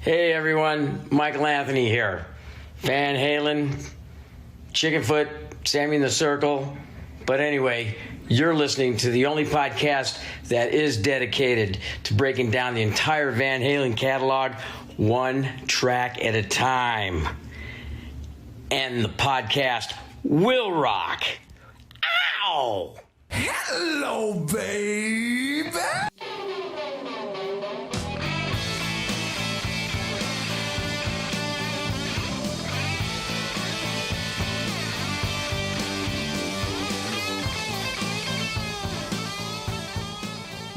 Hey everyone, Michael Anthony here. Van Halen, Chickenfoot, Sammy in the Circle. But anyway, you're listening to the only podcast that is dedicated to breaking down the entire Van Halen catalog one track at a time. And the podcast will rock. Ow! Hello, baby!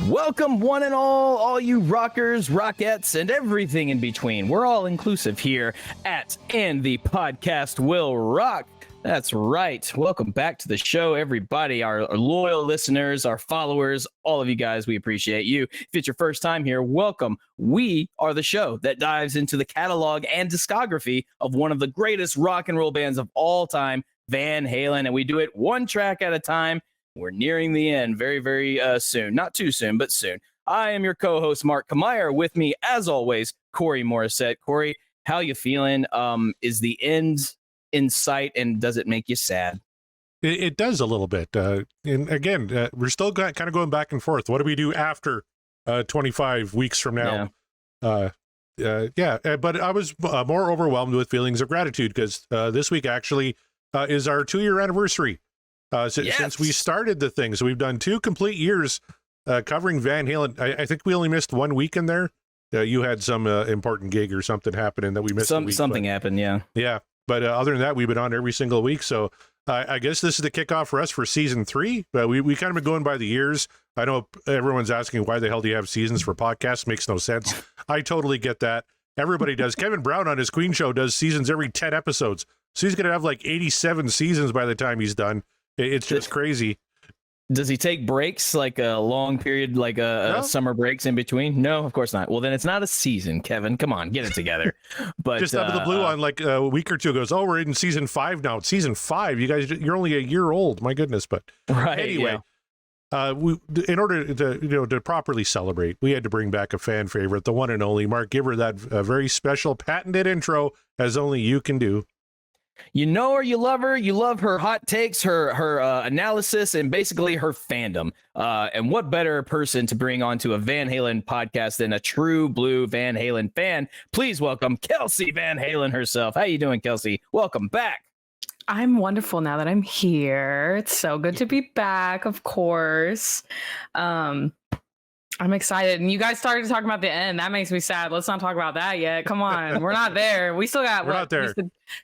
Welcome, one and all you rockers, rockettes, and everything in between. We're all inclusive here at And the Podcast Will Rock. That's right. Welcome back to the show, everybody, our loyal listeners, our followers, all of you guys. We appreciate you. If it's your first time here, welcome. We are the show that dives into the catalog and discography of one of the greatest rock and roll bands of all time, Van Halen, and we do it one track at a time. We're nearing the end very, very soon. Not too soon, but soon. I am your co-host, Mark Kamier. With me, as always, Corey Morissette. Corey, how you feeling? Is the end in sight, and does it make you sad? It does a little bit. And again, we're still kind of going back and forth. What do we do after 25 weeks from now? Yeah. But I was more overwhelmed with feelings of gratitude because this week actually is our 2-year anniversary. Since we started the thing. So we've done 2 complete years covering Van Halen. I think we only missed 1 week in there. You had some important gig or something happening that we missed. Something happened, yeah. Yeah. But other than that, we've been on every single week. So I guess this is the kickoff for us for season 3. We kind of been going by the years. I know everyone's asking, why the hell do you have seasons for podcasts? Makes no sense. I totally get that. Everybody does. Kevin Brown on his Queen show does seasons every 10 episodes. So he's going to have like 87 seasons by the time he's done. It's just crazy. Does he take breaks, like a long period, like a summer breaks in between? No, of course not. Well, then it's not a season, Kevin. Come on, get it together. But just out of the blue on like a week or two goes, oh, we're in season 5 now. It's season 5. You guys, you're only a year old. My goodness. But anyway, in order to properly celebrate, we had to bring back a fan favorite, the one and only Mark. Give her that very special patented intro as only you can do. You know her, you love her, you love her hot takes, her analysis, and basically her fandom. And what better person to bring onto a Van Halen podcast than a true blue Van Halen fan? Please welcome Kelsey Van Halen herself. How you doing, Kelsey? Welcome back. I'm wonderful now that I'm here. It's so good to be back, of course. I'm excited. And you guys started talking about the end. That makes me sad. Let's not talk about that yet. Come on. We're not there. We still got, we're not there.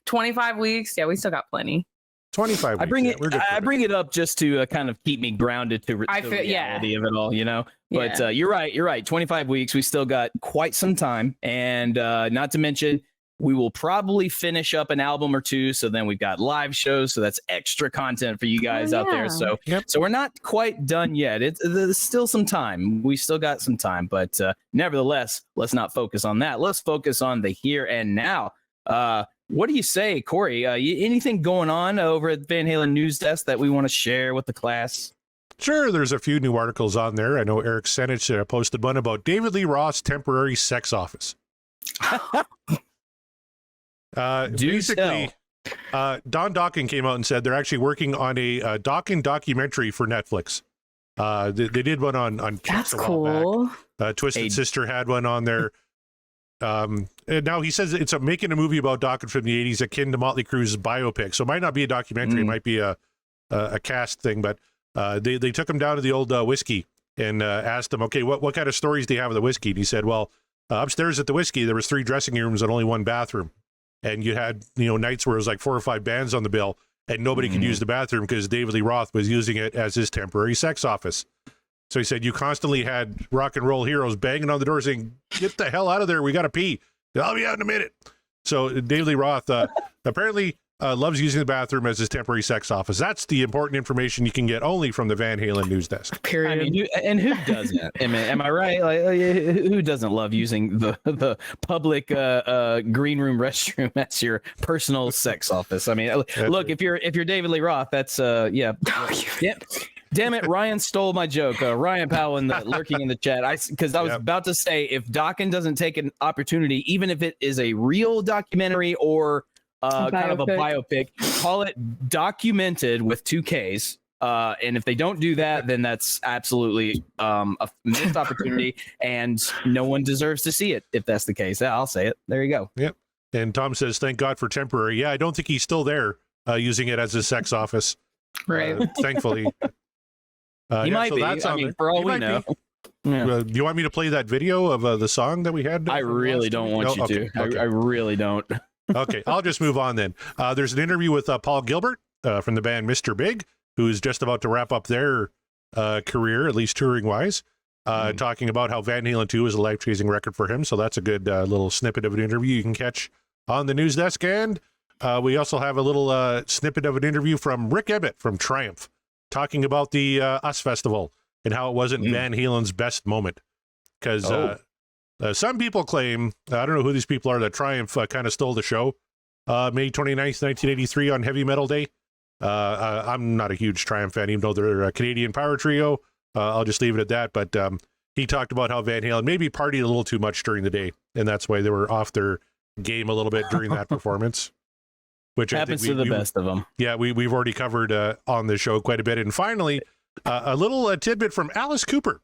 25 weeks. Yeah, we still got plenty. 25 weeks. I bring it up just to kind of keep me grounded to the reality of it all, you know? But you're right. 25 weeks. We still got quite some time. And not to mention, we will probably finish up an album or two. So then we've got live shows. So that's extra content for you guys out there. So so we're not quite done yet. There's still some time. We still got some time. But nevertheless, let's not focus on that. Let's focus on the here and now. What do you say, Corey? Anything going on over at Van Halen News Desk that we want to share with the class? Sure, there's a few new articles on there. I know Eric Senich posted one about David Lee Roth's temporary sex office. Basically, Don Dokken came out and said they're actually working on a Dokken documentary for Netflix. They did one on Kinks. That's cool. Twisted Sister had one on there. And now he says it's making a movie about Dokken from the 80s akin to Motley Crue's biopic. So it might not be a documentary. It might be a cast thing. But they took him down to the old whiskey and asked him, okay, what kind of stories do you have of the whiskey? And he said, well, upstairs at the whiskey, there was 3 dressing rooms and only 1 bathroom. And you had, nights where it was like 4 or 5 bands on the bill and nobody could use the bathroom because David Lee Roth was using it as his temporary sex office. So he said, you constantly had rock and roll heroes banging on the door saying, get the hell out of there. We got to pee. I'll be out in a minute. So David Lee Roth apparently loves using the bathroom as his temporary sex office. That's the important information you can get only from the Van Halen News Desk. Period. I mean, and who doesn't? Am I right? Like, who doesn't love using the public green room restroom as your personal sex office? I mean, look, if you're David Lee Roth, that's yeah. Damn it, Ryan stole my joke. Ryan Powell lurking in the chat. Because I was about to say, if Dokken doesn't take an opportunity, even if it is a real documentary or kind of a biopic, call it documented with 2 Ks. And if they don't do that, then that's absolutely a missed opportunity, and no one deserves to see it. If that's the case, I'll say it. There you go. Yep. And Tom says, "Thank God for temporary." Yeah, I don't think he's still there using it as his sex office. Right. Thankfully. He might be. I mean, for all we know. Yeah. Do you want me to play that video of the song that we had? I really don't want you to. Okay. I really don't. Okay, I'll just move on then. There's an interview with Paul Gilbert from the band Mr. Big, who's just about to wrap up their career, at least touring-wise, talking about how Van Halen 2 is a life-changing record for him. So that's a good little snippet of an interview you can catch on the news desk. And we also have a little snippet of an interview from Rick Ebbett from Triumph, talking about the US Festival and how it wasn't Van Halen's best moment. Because some people claim, I don't know who these people are, that Triumph kind of stole the show May 29th, 1983 on Heavy Metal Day. I'm not a huge Triumph fan, even though they're a Canadian power trio. I'll just leave it at that. But he talked about how Van Halen maybe partied a little too much during the day, and that's why they were off their game a little bit during that performance. Which happens to the best of them. Yeah, we've already covered on the show quite a bit. And finally, a little tidbit from Alice Cooper.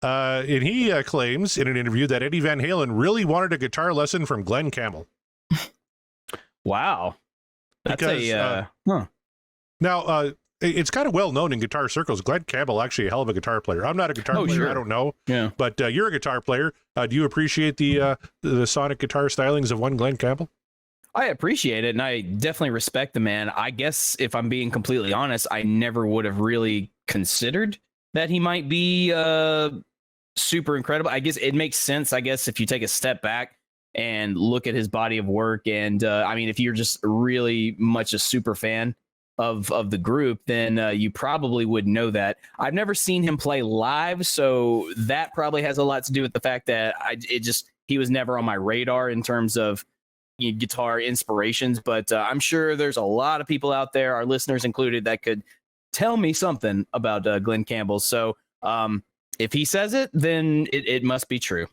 And he claims in an interview that Eddie Van Halen really wanted a guitar lesson from Glenn Campbell. Wow. That's Now, it's kind of well known in guitar circles. Glenn Campbell actually a hell of a guitar player. I'm not a guitar player. Sure. I don't know. Yeah. But you're a guitar player. Do you appreciate the sonic guitar stylings of one Glenn Campbell? I appreciate it, and I definitely respect the man. I guess if I'm being completely honest, I never would have really considered that he might be super incredible. I guess it makes sense, I guess, if you take a step back and look at his body of work. And I mean, if you're just really much a super fan of the group, then you probably would know that. I've never seen him play live, so that probably has a lot to do with the fact that he was never on my radar in terms of guitar inspirations. But I'm sure there's a lot of people out there, our listeners included, that could tell me something about Glenn Campbell. So if he says it, then it must be true.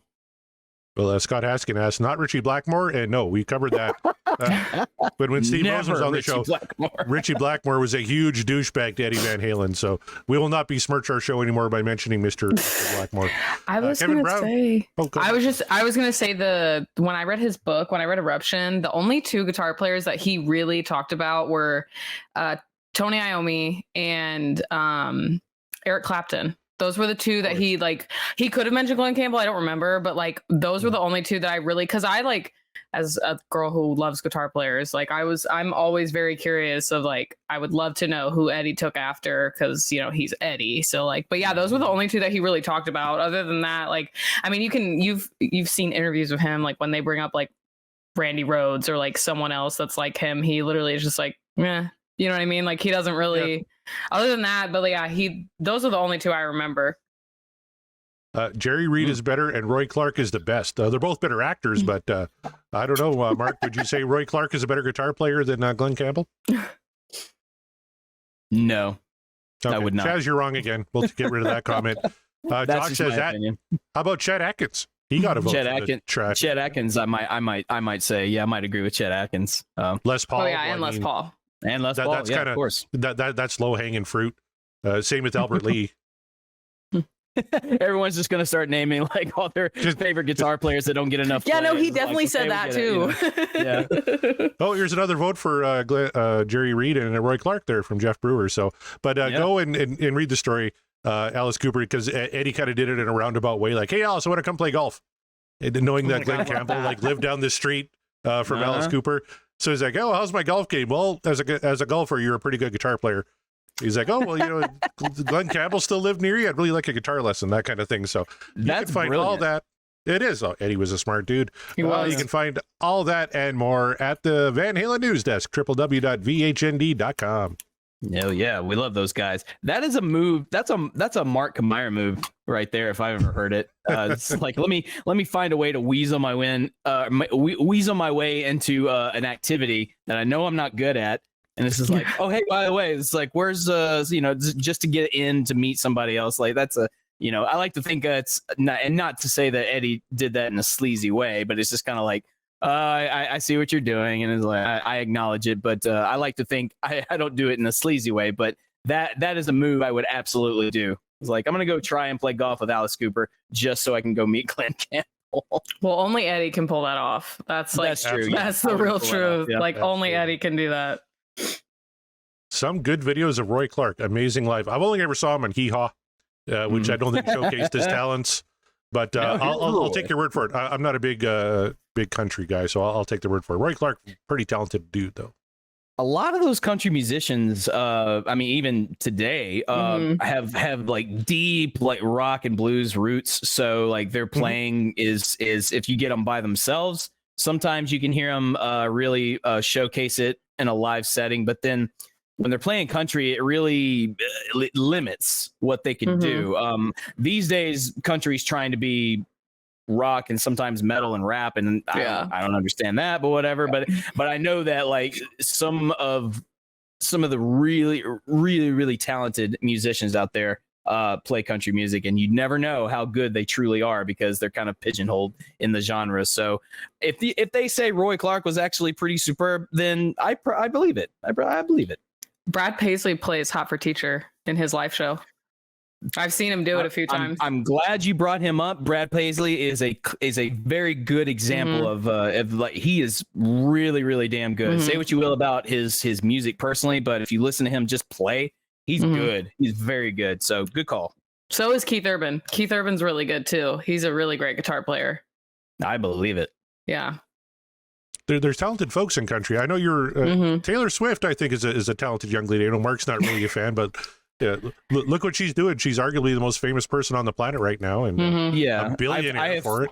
Well, Scott Haskin asked, not Richie Blackmore, and no, we covered that. But when Steve Rose was on the show, Richie Blackmore was a huge douchebag to Eddie Van Halen, so we will not besmirch our show anymore by mentioning Mr. Blackmore. I was going to say, I was going to say when I read his book, when I read Eruption, the only 2 guitar players that he really talked about were Tony Iommi and Eric Clapton. Those were the 2 that he could have mentioned Glenn Campbell. I don't remember, but those were the only 2 that I really, because I as a girl who loves guitar players, I'm always very curious of I would love to know who Eddie took after, because he's Eddie. So but yeah, those were the only 2 that he really talked about. Other than that, I mean, you've seen interviews with him, when they bring up Randy Rhoads or someone else that's like him, he literally is just meh. You know what I mean? He doesn't really. Yep. Other than that, but yeah, those are the only 2 I remember. Jerry Reed is better, and Roy Clark is the best. They're both better actors, but I don't know. Mark, would you say Roy Clark is a better guitar player than Glenn Campbell? No, okay. I would not. Chaz, you're wrong again. We'll get rid of that comment. Doc says that. How about Chet Atkins? He got a vote. Chet Atkins. I might say, yeah, I might agree with Chet Atkins. Les Paul. Oh yeah, and Les Paul. And Les Paul, that's of course. That's low hanging fruit. Same with Albert Lee. Everyone's just going to start naming all their favorite guitar players that don't get enough. Yeah, no, he definitely said that too. Yeah. Oh, here's another vote for Jerry Reed and Roy Clark there from Jeff Brewer. So, but go and read the story, Alice Cooper, because Eddie kind of did it in a roundabout way. Hey, Alice, I want to come play golf. And knowing that Glenn Campbell lived down the street from Alice Cooper. So he's like, oh, how's my golf game? Well, as a golfer, you're a pretty good guitar player. He's like, oh, well, Glenn Campbell still lived near you. I'd really like a guitar lesson, that kind of thing. So you can find all that. It is. Oh, Eddie was a smart dude. He was. You can find all that and more at the Van Halen News Desk, www.vhnd.com. Oh yeah, we love those guys. That is a move. That's a Mark Kamier move right there, if I've ever heard it. It's let me find a way to weasel my way into an activity that I know I'm not good at, And it's just like, oh, hey, by the way, it's like, where's, just to get in to meet somebody else. Like, that's I like to think it's not to say that Eddie did that in a sleazy way, but it's just kind of like, I see what you're doing. And it's like, I acknowledge it, but I like to think I don't do it in a sleazy way, but that is a move I would absolutely do. It's like, I'm going to go try and play golf with Alice Cooper just so I can go meet Glenn Campbell. Well, only Eddie can pull that off. That's true. That's the real truth. Yeah, only Eddie can do that. Some good videos of Roy Clark, Amazing Life. I've only ever saw him on Hee Haw, which I don't think showcased his talents, but I'll take your word for it. I'm not a big country guy, so I'll take the word for it. Roy Clark, pretty talented dude, though. A lot of those country musicians, even today, have like deep like rock and blues roots. So like their playing is if you get them by themselves, sometimes you can hear them really showcase it in a live setting. But then when they're playing country, it really limits what they can do. These days, country's trying to be rock and sometimes metal and rap, and I don't understand that, but whatever. But I know that like some of the really, really, really talented musicians out there play country music, and you never know how good they truly are because they're kind of pigeonholed in the genre. So if they say Roy Clark was actually pretty superb, then I believe it. I believe it. Brad Paisley plays Hot for Teacher in his live show. I've seen him do it a few times. I'm glad you brought him up. Brad Paisley is a very good example of like he is really, really damn good. Say what you will about his music personally, but if you listen to him just play, he's good. He's very good. So good call. So is Keith Urban. Keith Urban's really good too. He's a really great guitar player. I believe it. Yeah. There's talented folks in country. I know you're Taylor Swift, I think, is a talented young lady. I know Mark's not really a fan, but yeah, look what she's doing. She's arguably the most famous person on the planet right now, and a billionaire for it.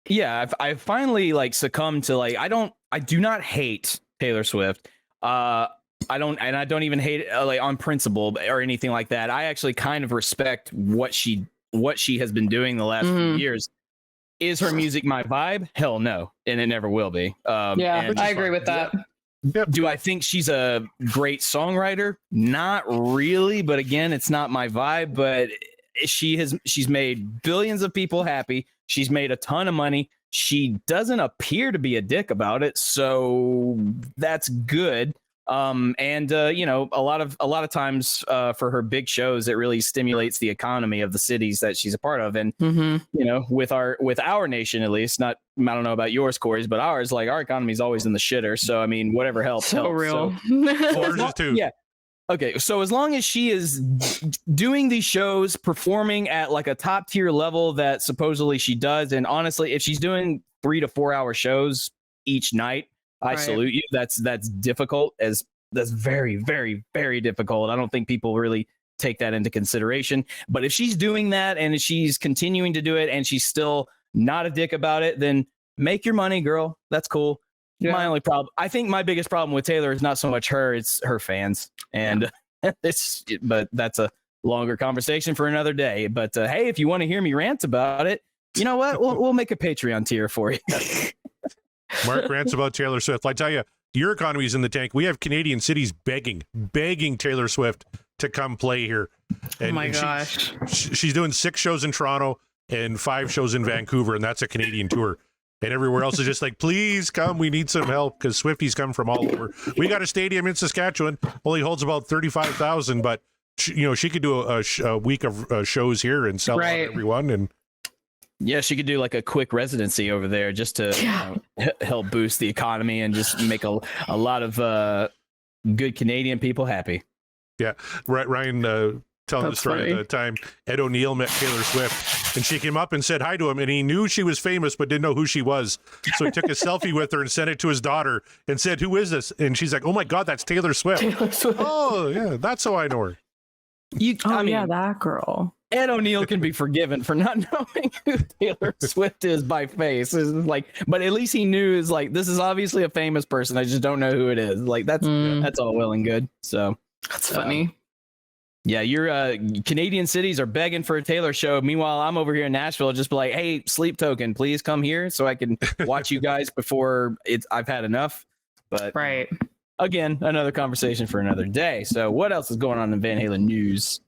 Yeah, I've finally like succumbed to like I do not hate Taylor Swift. I don't even hate it like on principle or anything like that. I actually kind of respect what she has been doing the last few years. Is her music my vibe? Hell no, and it never will be. I agree with that. Yep. Do I think she's a great songwriter? Not really, but again, it's not my vibe. But she's made billions of people happy. She's made a ton of money. She doesn't appear to be a dick about it, so that's good. A lot of times for her big shows, it really stimulates the economy of the cities that she's a part of. And with our nation, at least, not I don't know about yours, Corey's, but ours, like our economy is always in the shitter. So I mean, whatever helps. So helps. real. So, too. Yeah. Okay, so as long as she is doing these shows, performing at like a top tier level that supposedly she does, and honestly, if she's doing 3 to 4 hour shows each night, I salute you. That's difficult. That's very, very, very difficult. I don't think people really take that into consideration. But if she's doing that and she's continuing to do it and she's still not a dick about it, then make your money, girl. That's cool. Yeah. My only problem, I think my biggest problem with Taylor is not so much her, it's her fans. And but that's a longer conversation for another day. But hey, if you want to hear me rant about it, you know what? We'll make a Patreon tier for you. Mark rants about Taylor Swift. I tell you, your economy's in the tank. We have Canadian cities begging Taylor Swift to come play here. And, oh my gosh. She's doing 6 shows in Toronto and 5 shows in Vancouver, and that's a Canadian tour. And everywhere else is just like, please come. We need some help because Swifties come from all over. We got a stadium in Saskatchewan, only holds about 35,000, but she could do a week of shows here and sell out everyone. And yeah, she could do like a quick residency over there just to help boost the economy and just make a lot of good Canadian people happy. Yeah, Ryan telling the story at the time, Ed O'Neill met Taylor Swift, and she came up and said hi to him, and he knew she was famous but didn't know who she was. So he took a selfie with her and sent it to his daughter and said, "Who is this?" And she's like, "Oh my God, that's Taylor Swift." Oh yeah, that's how I know her. Yeah, that girl. Ed O'Neill can be forgiven for not knowing who Taylor Swift is by face. It's like, but at least he knew is like, this is obviously a famous person. I just don't know who it is. Like that's all well and good. So that's funny. Yeah, your Canadian cities are begging for a Taylor show. Meanwhile, I'm over here in Nashville, just be like, hey, Sleep Token, please come here so I can watch you guys before I've had enough. But again, another conversation for another day. So what else is going on in Van Halen news?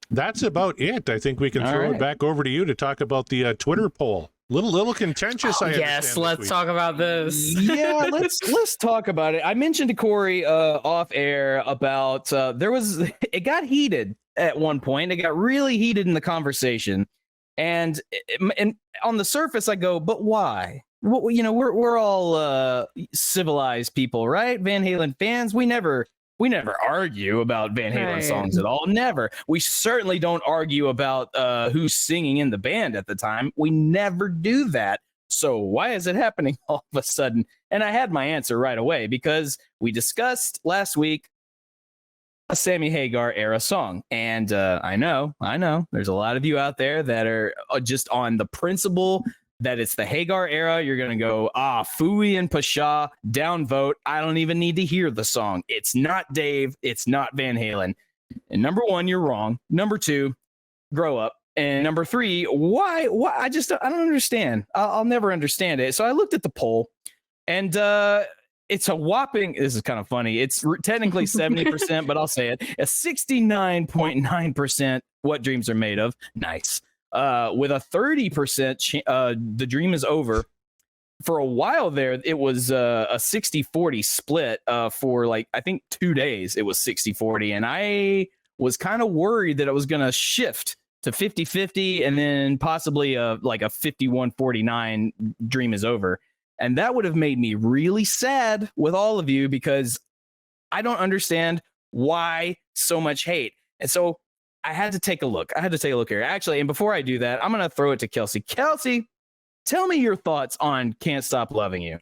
That's about it. I think we can throw it back over to you to talk about the Twitter poll. Little contentious. Yes, let's talk about this. Yeah, let's talk about it. I mentioned to Corey off air about it got heated at one point. It got really heated in the conversation, and on the surface, I go, but why? Well, we're all civilized people, right? Van Halen fans. We never argue about Van Halen songs at all. Never. We certainly don't argue about who's singing in the band at the time. We never do that. So why is it happening all of a sudden? And I had my answer right away, because we discussed last week a Sammy Hagar era song. And I know there's a lot of you out there that are just on the principle that it's the Hagar era. You're going to go, Fooey and Pasha, downvote. I don't even need to hear the song. It's not Dave. It's not Van Halen. And number one, you're wrong. Number two, grow up. And number three, why? I don't understand. I'll never understand it. So I looked at the poll, and it's a whopping, this is kind of funny. It's technically 70%, but I'll say it. A 69.9% What Dreams Are Made Of. Nice. With a 30% The Dream Is Over. For a while there, it was a 60-40 split for like, I think 2 days. It was 60-40. And I was kind of worried that it was going to shift to 50-50 and then possibly like a 51-49 Dream Is Over. And that would have made me really sad with all of you, because I don't understand why so much hate. And so I had to take a look. Here. Actually, and before I do that, I'm going to throw it to Kelsey. Kelsey, tell me your thoughts on Can't Stop Loving You.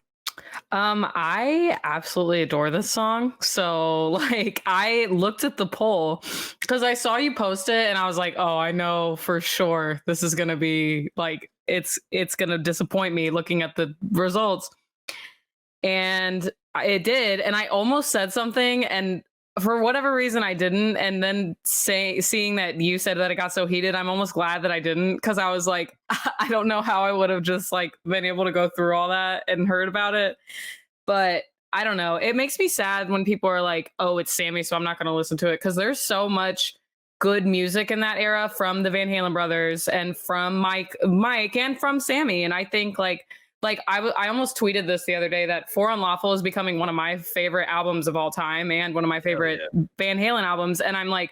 I absolutely adore this song. So like, I looked at the poll because I saw you post it and I was like, oh, I know for sure this is going to be like, it's going to disappoint me looking at the results. And it did. And I almost said something, and for whatever reason I didn't. And then seeing that you said that it got so heated, I'm almost glad that I didn't, because I was like, I don't know how I would have just like been able to go through all that and heard about it. But I don't know. It makes me sad when people are like, oh, it's Sammy, so I'm not going to listen to it, because there's so much good music in that era from the Van Halen brothers and from Mike and from Sammy. And I think like I almost tweeted this the other day that For Unlawful is becoming one of my favorite albums of all time and one of my favorite Van Halen albums. And I'm like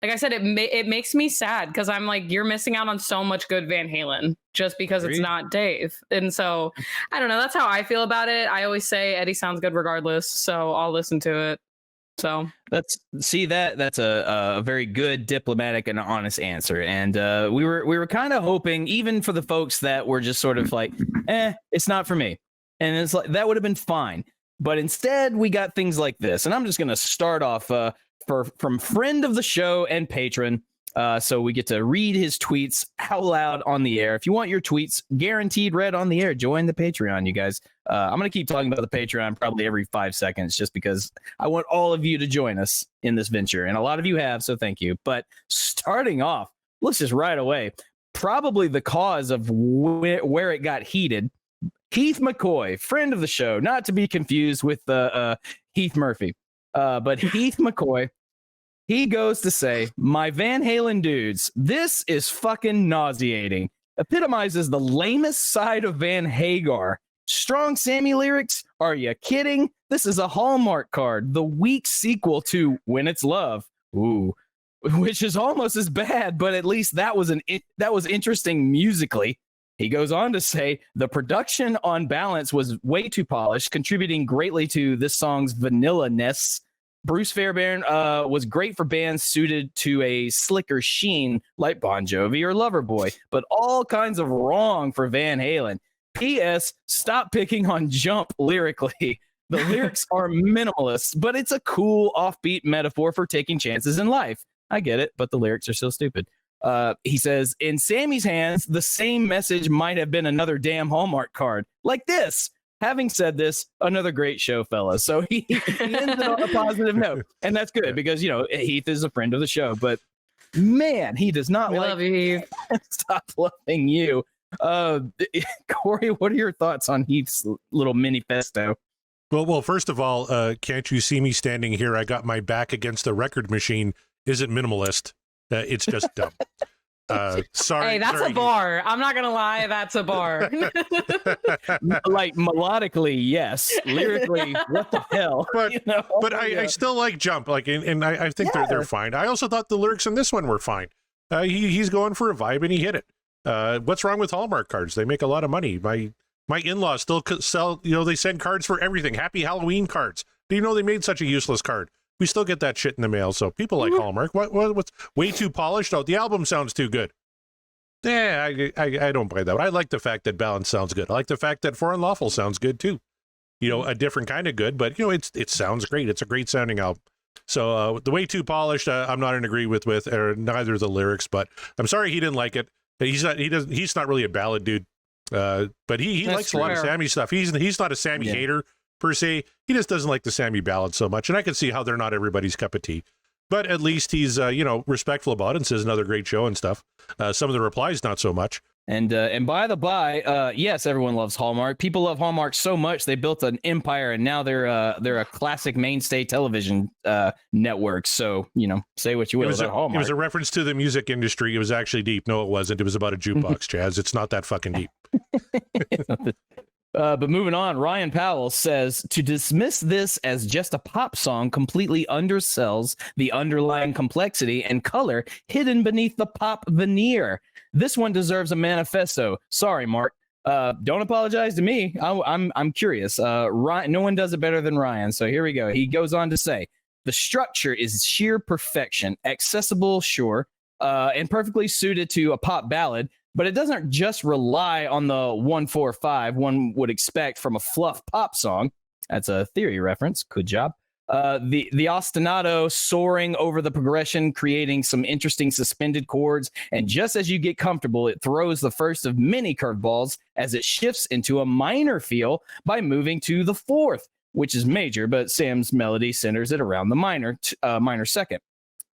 I said, it makes me sad, because I'm like, you're missing out on so much good Van Halen just because it's not Dave. And so I don't know. That's how I feel about it. I always say Eddie sounds good regardless, so I'll listen to it. So that's a very good, diplomatic, and honest answer. And we were kind of hoping, even for the folks that were just sort of like, it's not for me, and it's like that would have been fine. But instead, we got things like this. And I'm just going to start off from friend of the show and patron. So we get to read his tweets out loud on the air. If you want your tweets guaranteed read on the air, join the Patreon, you guys. I'm going to keep talking about the Patreon probably every 5 seconds, just because I want all of you to join us in this venture. And a lot of you have, so thank you. But starting off, let's just right away, probably the cause of where it got heated. Heath McCoy, friend of the show, not to be confused with Heath Murphy, but Heath McCoy. He goes to say, my Van Halen dudes, this is fucking nauseating. Epitomizes the lamest side of Van Hagar. Strong Sammy lyrics? Are you kidding? This is a Hallmark card, the weak sequel to When It's Love. Ooh, which is almost as bad, but at least that was interesting musically. He goes on to say, the production on balance was way too polished, contributing greatly to this song's vanilla-ness. Bruce Fairbairn was great for bands suited to a slicker sheen like Bon Jovi or Loverboy, but all kinds of wrong for Van Halen. P.S. Stop picking on Jump lyrically. The lyrics are minimalist, but it's a cool, offbeat metaphor for taking chances in life. I get it, but the lyrics are still stupid. He says, in Sammy's hands, the same message might have been another damn Hallmark card, like this. Having said this, another great show, fellas. So he ended on a positive note, and that's good because, Heath is a friend of the show, but man, he does not love you, Heath. Stop Loving You. Corey, what are your thoughts on Heath's little manifesto? Well, first of all, can't you see me standing here? I got my back against the record machine. Isn't minimalist. It's just dumb. Sorry. Hey, that's a bar. I'm not gonna lie, that's a bar. Like melodically, yes. Lyrically, what the hell? But You know? I still like Jump. Like, and I think they're fine. I also thought the lyrics in this one were fine. He's going for a vibe and he hit it. What's wrong with Hallmark cards? They make a lot of money. My in-laws still sell. They send cards for everything. Happy Halloween cards. Do you know they made such a useless card? We still get that shit in the mail, so people like Hallmark. What's way too polished? Oh, the album sounds too good. Yeah, I don't buy that. I like the fact that Balance sounds good. I like the fact that For Unlawful sounds good too. A different kind of good, but it sounds great. It's a great sounding album. So the way too polished, I'm not in agreement with, or neither the lyrics. But I'm sorry he didn't like it. He's not really a ballad dude. But he likes a lot of Sammy stuff. He's not a Sammy hater per se. He just doesn't like the Sammy ballad so much, and I can see how they're not everybody's cup of tea. But at least he's respectful about it and says another great show and stuff. Some of the replies not so much. And by the by, yes, everyone loves Hallmark. People love Hallmark so much they built an empire, and now they're a classic mainstay television network. So say what you will about Hallmark. It was a reference to the music industry. It was actually deep. No, it wasn't. It was about a jukebox, Chaz. It's not that fucking deep. But moving on, Ryan Powell says to dismiss this as just a pop song completely undersells the underlying complexity and color hidden beneath the pop veneer. This one deserves a manifesto. Sorry, Mark. Don't apologize to me. I'm curious. Ryan, no one does it better than Ryan. So here we go. He goes on to say, the structure is sheer perfection, accessible, sure, and perfectly suited to a pop ballad. But it doesn't just rely on the 1-4-5 one would expect from a fluff pop song. That's a theory reference. Good job. The ostinato soaring over the progression, creating some interesting suspended chords. And just as you get comfortable, it throws the first of many curveballs as it shifts into a minor feel by moving to the fourth, which is major, but Sam's melody centers it around the minor second.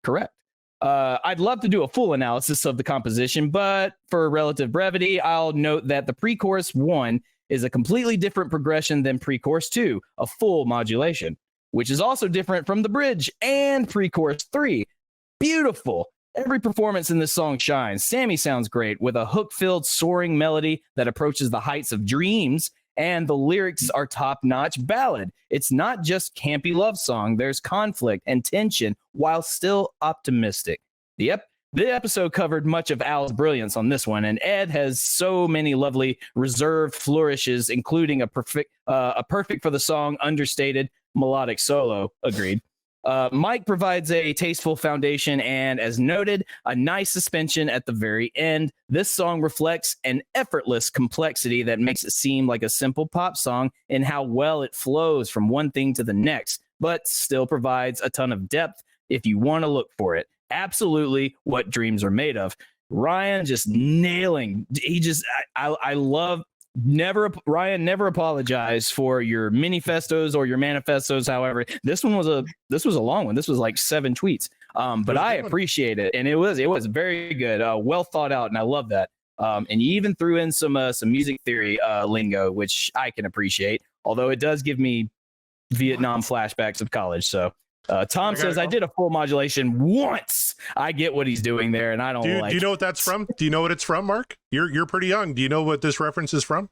Correct. I'd love to do a full analysis of the composition, but for relative brevity, I'll note that the pre-chorus 1 is a completely different progression than pre-chorus 2, a full modulation, which is also different from the bridge and pre-chorus 3. Beautiful. Every performance in this song shines. Sammy sounds great with a hook-filled soaring melody that approaches the heights of dreams, and the lyrics are top-notch ballad. It's not just campy love song. There's conflict and tension while still optimistic. The episode covered much of Al's brilliance on this one, and Ed has so many lovely reserved flourishes, including a perfect for the song understated melodic solo. Agreed. Mike provides a tasteful foundation and, as noted, a nice suspension at the very end. This song reflects an effortless complexity that makes it seem like a simple pop song in how well it flows from one thing to the next, but still provides a ton of depth if you want to look for it. Absolutely what dreams are made of. Ryan just nailing. I love. Ryan, never apologize for your manifestos or your manifestos. However, this was a long one. This was like 7 tweets. But I appreciate it, and it was very good, well thought out, and I love that. And you even threw in some music theory lingo, which I can appreciate. Although it does give me Vietnam flashbacks of college. So Tom says I did a full modulation once. I get what he's doing there, and I don't like. Do you know what that's from? Do you know what it's from, Mark? You're pretty young. Do you know what this reference is from?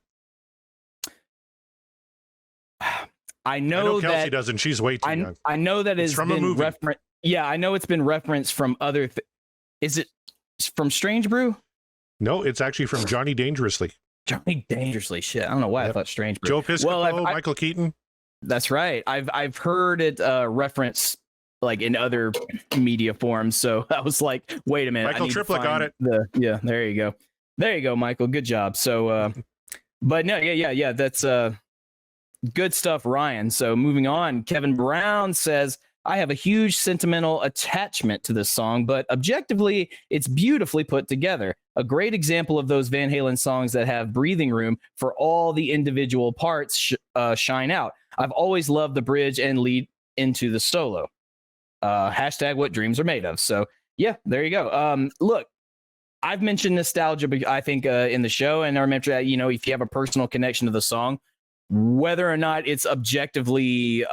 I know Kelsey that doesn't. She's way too young. I know that it's from a movie. Yeah, I know it's been referenced from other. Is it from Strange Brew? No, it's actually from Johnny Dangerously. Johnny Dangerously. Shit, I don't know why I thought Strange Brew. Joe Piscopo, Michael Keaton. That's right. I've heard it referenced like in other media forms. So I was like, wait a minute. Michael Triplett got it. Yeah, there you go. There you go, Michael. Good job. So, but no, yeah. That's good stuff, Ryan. So moving on, Kevin Brown says, I have a huge sentimental attachment to this song, but objectively, it's beautifully put together. A great example of those Van Halen songs that have breathing room for all the individual parts shine out. I've always loved the bridge and lead into the solo. Hashtag what dreams are made of. So yeah, there you go. Look, I've mentioned nostalgia, I think, in the show, and I remember that, if you have a personal connection to the song, whether or not it's objectively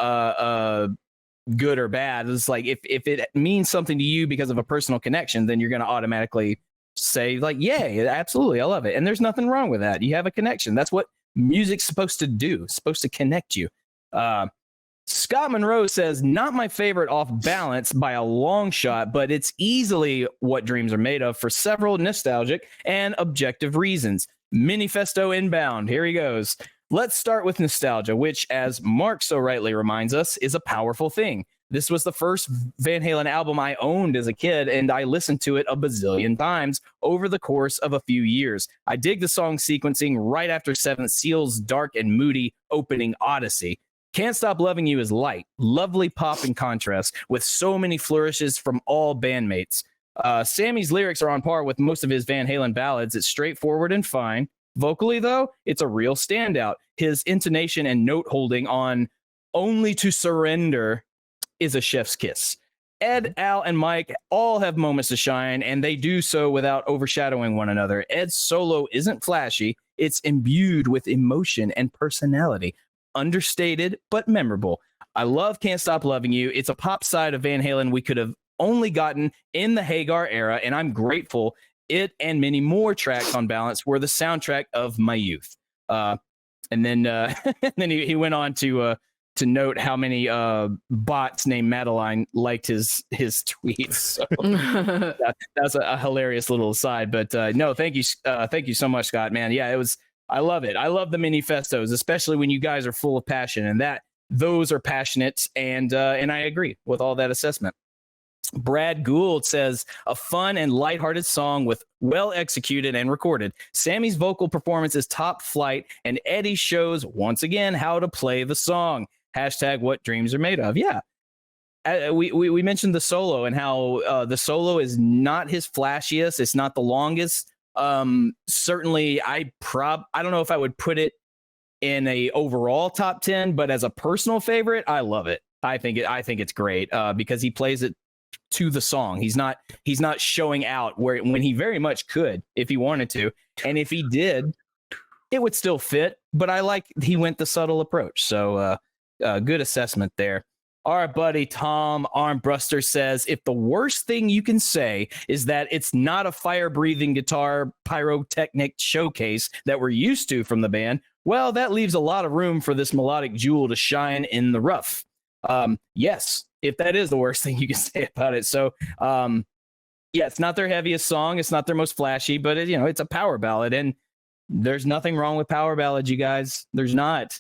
good or bad. It's like if it means something to you because of a personal connection, then you're going to automatically say like, yeah, absolutely, I love it. And there's nothing wrong with that. You have a connection. That's what music's supposed to do. It's supposed to connect you. Scott Monroe says, not my favorite off balance by a long shot, but it's easily what dreams are made of for several nostalgic and objective reasons. Minifesto inbound. Here he goes. Let's start with nostalgia, which, as Mark so rightly reminds us, is a powerful thing. This was the first Van Halen album I owned as a kid, and I listened to it a bazillion times over the course of a few years. I dig the song sequencing right after Seventh Seal's dark and moody opening Odyssey. Can't Stop Loving You is light, lovely pop in contrast, with so many flourishes from all bandmates. Sammy's lyrics are on par with most of his Van Halen ballads. It's straightforward and fine. Vocally, though, it's a real standout. His intonation and note holding on Only to Surrender is a chef's kiss. Ed, Al, and Mike all have moments to shine, and they do so without overshadowing one another. Ed's solo isn't flashy. It's imbued with emotion and personality. Understated, but memorable. I love Can't Stop Loving You. It's a pop side of Van Halen we could have only gotten in the Hagar era, and I'm grateful it and many more tracks on Balance were the soundtrack of my youth. And then he went on to note how many bots named Madeline liked his tweets. So that's a hilarious little aside. But no, thank you so much, Scott. Man, yeah, I love it. I love the manifestos, especially when you guys are full of passion, and those are passionate. And I agree with all that assessment. Brad Gould says, a fun and lighthearted song with well executed and recorded. Sammy's vocal performance is top flight, and Eddie shows once again how to play the song. Hashtag what dreams are made of. Yeah. We mentioned the solo and how the solo is not his flashiest. It's not the longest. Certainly I don't know if I would put it in a overall top 10, but as a personal favorite, I love it. I think it's great because he plays it to the song. He's not showing out when he very much could if he wanted to. And if he did, it would still fit, but I like he went the subtle approach. So good assessment there. Our buddy Tom Armbruster says, if the worst thing you can say is that it's not a fire-breathing guitar pyrotechnic showcase that we're used to from the band, well, that leaves a lot of room for this melodic jewel to shine in the rough. Yes, if that is the worst thing you can say about it. So, yeah, it's not their heaviest song. It's not their most flashy, but it's a power ballad, and there's nothing wrong with power ballads, you guys. There's not.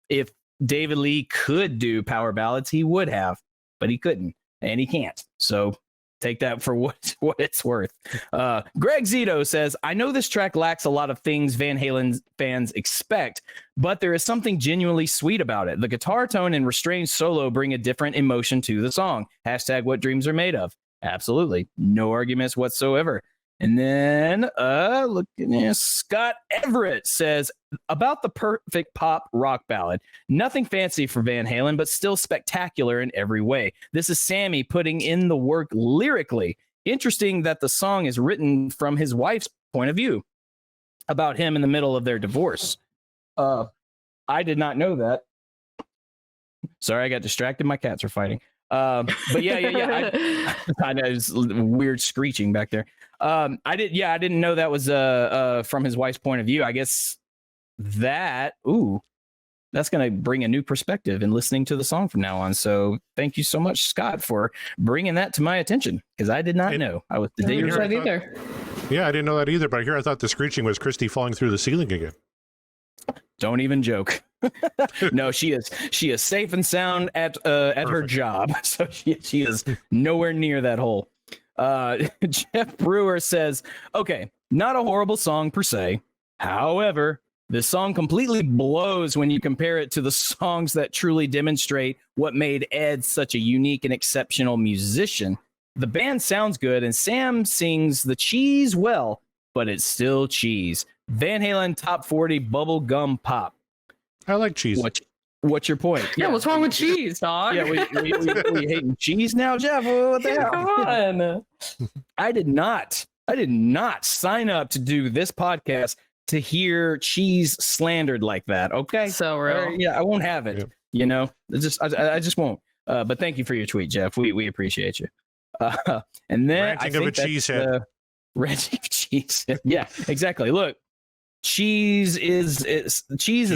If David Lee could do power ballads, he would have, but he couldn't, and he can't. So take that for what it's worth. Greg Zito says, I know this track lacks a lot of things Van Halen fans expect, but there is something genuinely sweet about it. The guitar tone and restrained solo bring a different emotion to the song. Hashtag what dreams are made of. Absolutely. No arguments whatsoever. And then look at this. Scott Everett says, about the perfect pop rock ballad. Nothing fancy for Van Halen, but still spectacular in every way. This is Sammy putting in the work lyrically. Interesting that the song is written from his wife's point of view about him in the middle of their divorce. I did not know that. Sorry, I got distracted. My cats are fighting. But yeah. I know it's weird screeching back there. I didn't know that was from his wife's point of view. I guess that's going to bring a new perspective in listening to the song from now on. So thank you so much, Scott, for bringing that to my attention, because I did not know. I was the day either. Yeah, I didn't know that either. But here I thought the screeching was Christy falling through the ceiling again. Don't even joke. No, she is safe and sound at her job, so she is nowhere near that hole. Jeff Brewer says, okay, not a horrible song per se. However, this song completely blows when you compare it to the songs that truly demonstrate what made Ed such a unique and exceptional musician. The band sounds good, and Sam sings the cheese well, but it's still cheese. Van Halen top 40 bubble gum pop. I like cheese. What's your point? Yeah, what's wrong with cheese, dog? Yeah, we hating cheese now, Jeff? What the hell? Come on. I did not sign up to do this podcast to hear cheese slandered like that. Okay, So real. yeah, I won't have it. Yeah. You know, I just won't. But thank you for your tweet, Jeff. We appreciate you. And then Ranting of a cheesehead. Ranting of cheese. Yeah, exactly. Look, cheese is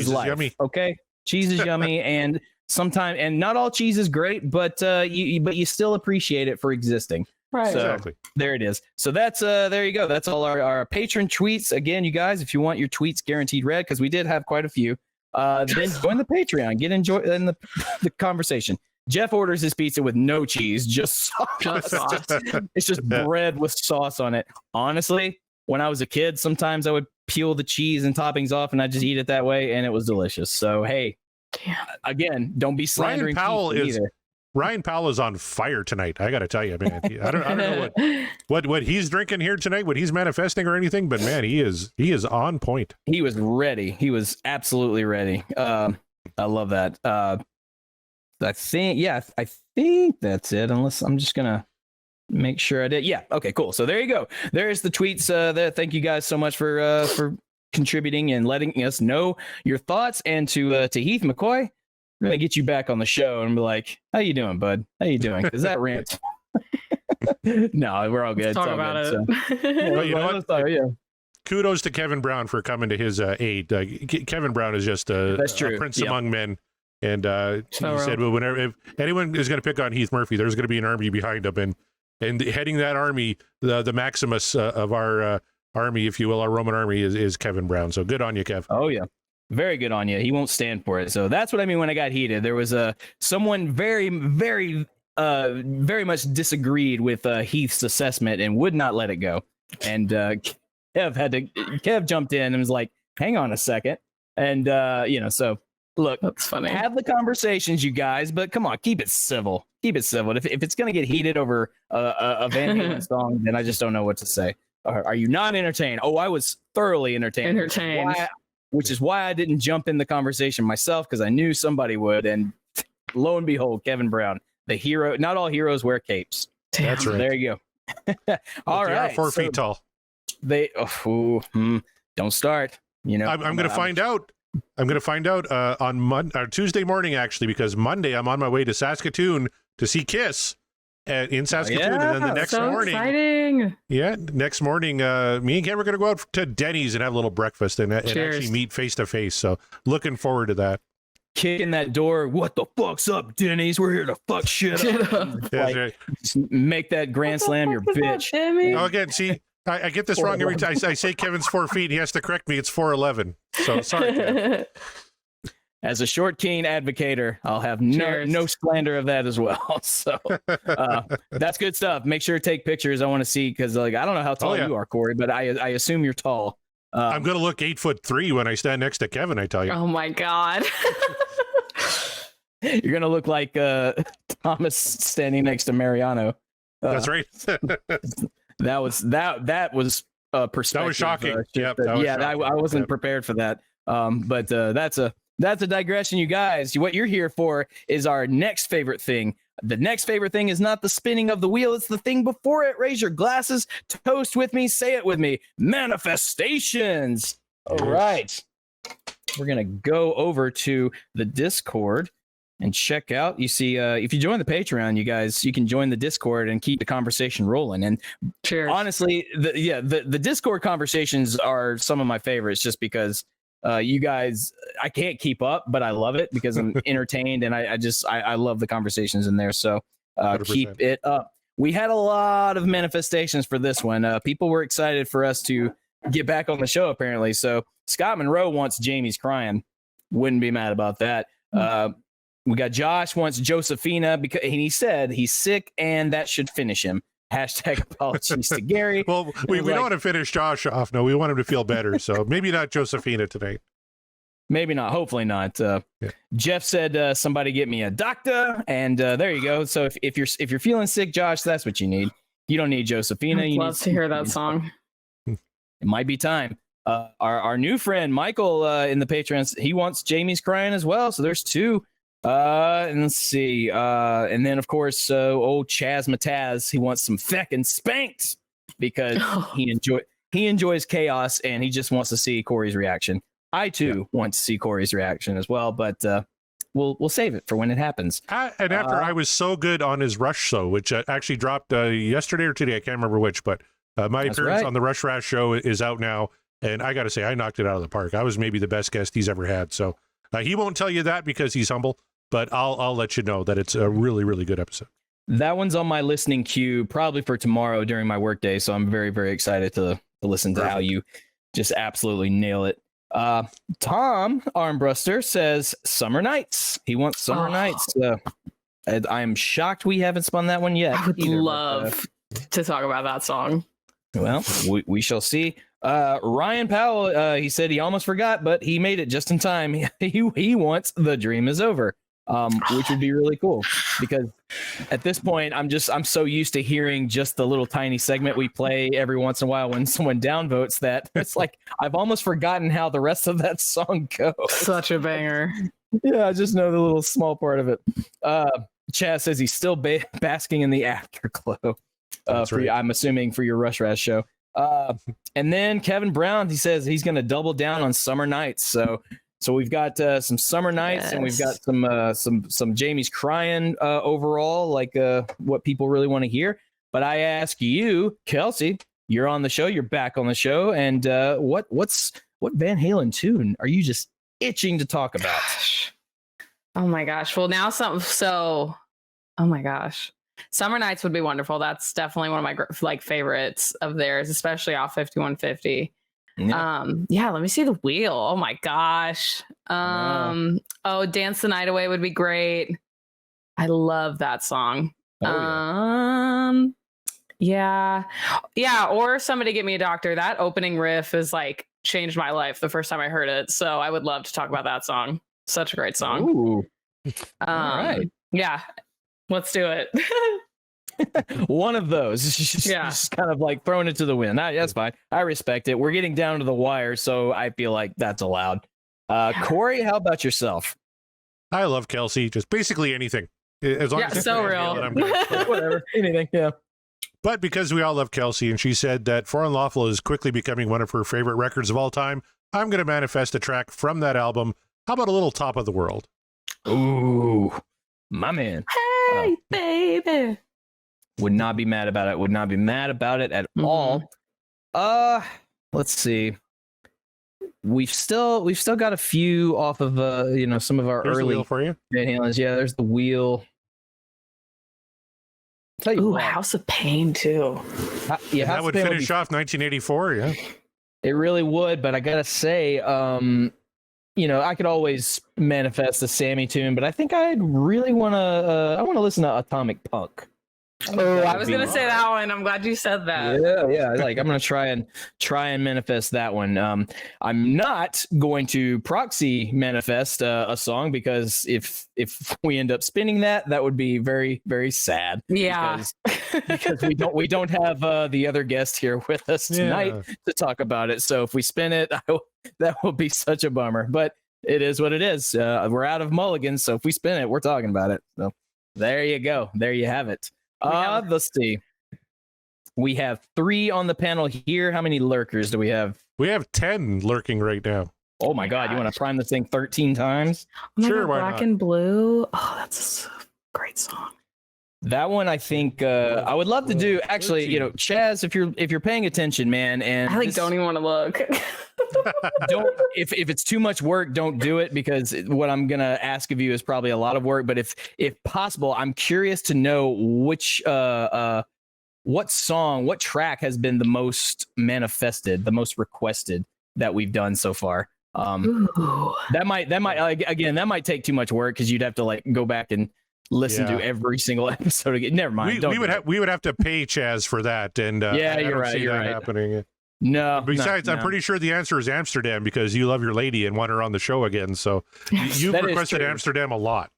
life. Yummy. Okay, cheese is yummy, and sometimes, and not all cheese is great, but you still appreciate it for existing. Right. So, Exactly. there it is. So that's there you go. That's all our patron tweets. Again, you guys, if you want your tweets guaranteed read, because we did have quite a few, then join the Patreon. Get enjoy in the conversation. Jeff orders his pizza with no cheese, just sauce. It's just bread with sauce on it. Honestly, when I was a kid, sometimes I would peel the cheese and toppings off, and I just eat it that way, and it was delicious. So hey, again, don't be slandering either. Ryan Powell is on fire tonight. I got to tell you, man. I don't know what he's drinking here tonight, what he's manifesting or anything, but man, he is on point. He was ready. He was absolutely ready. I love that. I think that's it. Unless I'm just gonna make sure I did. Yeah. Okay. Cool. So there you go. There's the tweets. There. Thank you guys so much for contributing and letting us know your thoughts. And to Heath McCoy, we're gonna get you back on the show and be like, "How you doing, bud? How you doing?" Is that rant? No, we're all good. Talk about it. So. Well, you know what? Yeah. Kudos to Kevin Brown for coming to his aid. Kevin Brown is just a prince among men. And he said, well, whenever if anyone is going to pick on Heath Murphy, there's going to be an army behind him, and heading that army, the Maximus of our army, if you will, our Roman army is Kevin Brown. So good on you, Kev. Oh yeah, very good on you. He won't stand for it. So that's what I mean when I got heated. There was someone very much disagreed with Heath's assessment and would not let it go. And Kev jumped in and was like, "Hang on a second," and so. Look, that's funny. Have the conversations, you guys, but come on, keep it civil. Keep it civil. If it's going to get heated over a Van Halen song, then I just don't know what to say. Are you not entertained? Oh, I was thoroughly entertained. Which is why I didn't jump in the conversation myself, because I knew somebody would. And lo and behold, Kevin Brown, the hero. Not all heroes wear capes. Damn. That's right. There you go. All they right. are 4 feet tall. Don't start. You know, I'm going to find out. I'm going to find out on Tuesday morning, actually, because Monday I'm on my way to Saskatoon to see Kiss in Saskatoon. And then the next morning, exciting. Yeah, next morning, me and Ken are going to go out to Denny's and have a little breakfast and actually meet face to face. So looking forward to that. Kicking that door. What the fuck's up, Denny's? We're here to fuck shit up. That's right. Make that grand slam your bitch. Oh, again, see. I get this wrong every time. I say Kevin's 4 feet. He has to correct me. It's 4'11". So sorry, Kev. As a short king advocator, I'll have no slander of that as well. So that's good stuff. Make sure to take pictures. I want to see, because I don't know how tall you are, Corey, but I assume you're tall. I'm gonna look 8'3" when I stand next to Kevin. I tell you. Oh my god. You're gonna look like Thomas standing next to Mariano. That's right. That was perspective. That was shocking. I wasn't prepared for that. But that's a digression, you guys. What you're here for is our next favorite thing. The next favorite thing is not the spinning of the wheel. It's the thing before it. Raise your glasses, toast with me, say it with me. Manifestations. All right. We're going to go over to the Discord and check out. You see, if you join the Patreon, you guys, you can join the Discord and keep the conversation rolling. And honestly, the Discord conversations are some of my favorites, just because you guys, I can't keep up, but I love it because I'm entertained, and I love the conversations in there. So keep it up. We had a lot of manifestations for this one. People were excited for us to get back on the show, apparently. So Scott Monroe wants Jamie's crying. Wouldn't be mad about that. We got Josh wants Josephina because he said he's sick and that should finish him. Hashtag apologies to Gary. Well, we don't want to finish Josh off. No, we want him to feel better. So maybe not Josephina tonight. Maybe not. Hopefully not. Jeff said somebody get me a doctor, and there you go. So if you're feeling sick, Josh, that's what you need. You don't need Josephina. I'd love to hear that song. It might be time. Our new friend Michael in the Patreon, he wants Jamie's crying as well. So there's two. And let's see. And then of course, old Chaz Mataz, he wants some feckin' spanked because he enjoys chaos and he just wants to see Corey's reaction. I too want to see Corey's reaction as well, but we'll save it for when it happens. And after I was so good on his Rush show, which actually dropped yesterday or today, I can't remember which, but my appearance on the Rush Rash show is out now, and I got to say, I knocked it out of the park. I was maybe the best guest he's ever had. So he won't tell you that because he's humble, but I'll let you know that it's a really, really good episode. That one's on my listening queue probably for tomorrow during my workday, so I'm very, very excited to listen to how you just absolutely nail it. Tom Armbruster says Summer Nights. He wants Summer Nights. I'm shocked we haven't spun that one yet. I would love to talk about that song. Well, we shall see. Ryan Powell, he said he almost forgot, but he made it just in time. He wants The Dream Is Over, which would be really cool because at this point, I'm so used to hearing just the little tiny segment we play every once in a while when someone downvotes that it's like I've almost forgotten how the rest of that song goes. Such a banger. Yeah, I just know the little small part of it. Chaz says he's still basking in the afterglow. Right. I'm assuming for your Rush Rash show. And then Kevin Brown, he says he's going to double down on Summer Nights. So we've got some Summer Nights, and we've got some Jamie's Crying overall, like what people really want to hear. But I ask you, Kelsey, you're on the show. You're back on the show, and what Van Halen tune are you just itching to talk about? Gosh. Oh my gosh! Well, now oh my gosh. Summer Nights would be wonderful. That's definitely one of my favorites of theirs, especially off 5150. Yeah. Let me see the wheel. Oh my gosh. Dance the Night Away would be great. I love that song. Yeah. Or Somebody Get Me a Doctor. That opening riff is changed my life the first time I heard it. So I would love to talk about that song. Such a great song. Ooh. All right. Yeah. Let's do it. One of those. Just kind of throwing it to the wind. That's fine. I respect it. We're getting down to the wire, so I feel like that's allowed. Corey, how about yourself? I love Kelsey. Just basically anything. As long as so real. Whatever. Anything. Yeah. But because we all love Kelsey, and she said that For Unlawful is quickly becoming one of her favorite records of all time, I'm going to manifest a track from that album. How about a little Top of the World? Ooh, my man. Hey, baby. Would not be mad about it. Would not be mad about it at all. Let's see. We've still got a few off of some of our There's early the wheel for you. Van Halen's. Yeah, there's the wheel. House of Pain too. That would finish off 1984. Yeah, it really would. But I gotta say, I could always manifest the Sammy tune, but I think I'd really want to. I want to listen to Atomic Punk. I was gonna say that one. I'm glad you said that. Yeah. I'm gonna try and manifest that one. I'm not going to proxy manifest a song because if we end up spinning that would be very, very sad. Yeah, because we don't have the other guest here with us tonight to talk about it. So if we spin it, that will be such a bummer. But it is what it is. We're out of mulligans, so if we spin it, we're talking about it. So there you go. There you have it. Let's see. We have 3 on the panel here. How many lurkers do we have? We have 10 lurking right now. Oh my God. You want to prime this thing 13 times? Sure, why Black not? and Blue. Oh, that's a great song. That one, I think I would love to do. Actually, Chaz, if you're paying attention, man, and I don't even want to look. Don't if it's too much work, don't do it, because what I'm gonna ask of you is probably a lot of work. But if possible, I'm curious to know which what track has been the most manifested, the most requested that we've done so far. That might take too much work because you'd have to go back and listen to every single episode again. Never mind. We would have to pay Chaz for that, and you're right. You're right. Happening. No. Besides, I'm pretty sure the answer is Amsterdam because you love your lady and want her on the show again. So you've requested Amsterdam a lot.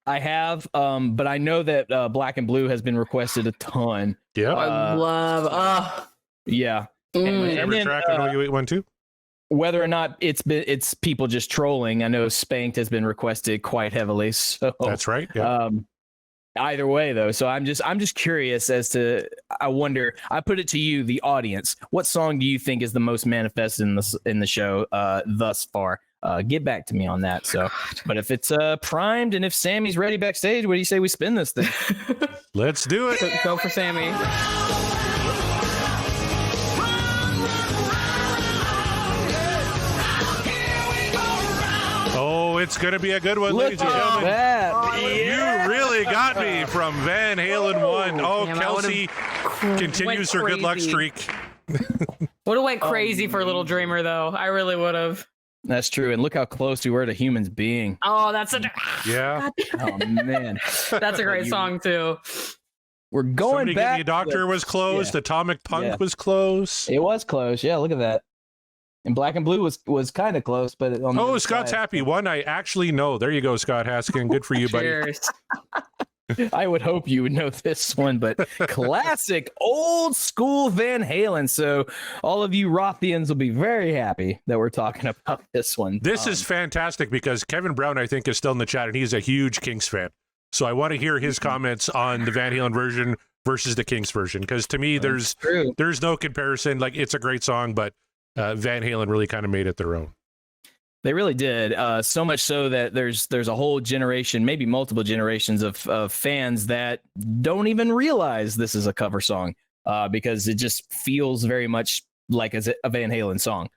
I have, but I know that Black and Blue has been requested a ton. Yeah, I love. Yeah. And then, track on you one too. Whether or not it's people just trolling, I know Spanked has been requested quite heavily. So that's right. Yeah. either way though. So I'm just curious as to, I wonder, I put it to you, the audience, what song do you think is the most manifested in the show thus far? Get back to me on that. So, but if it's primed and if Sammy's ready backstage, what do you say we spin this thing? Let's do it. Go for Sammy. Oh, it's going to be a good one, ladies and gentlemen. You really got me from Van Halen 1. Oh, damn, Kelsey continues her good luck streak. Would have went crazy for Little Dreamer, though. I really would have. That's true. And look how close we were to Humans Being. Oh, that's such a... Yeah. Oh, man. That's a great song, too. We're going Somebody back. Give Me a Doctor was close. Yeah. Atomic Punk was close. It was close. Yeah, look at that. And Black and Blue was kind of close, but Scott's happy. One I actually know. There you go, Scott Haskin. Good for you, buddy. I would hope you would know this one, but classic old school Van Halen. So all of you Rothians will be very happy that we're talking about this one. This is fantastic because Kevin Brown, I think, is still in the chat, and he's a huge Kinks fan. So I want to hear his comments on the Van Halen version versus the Kinks version, because to me, there's no comparison. Like, it's a great song, but Van Halen really kind of made it their own. They really did. So much so that there's a whole generation, maybe multiple generations of fans that don't even realize this is a cover song because it just feels very much like a Van Halen song.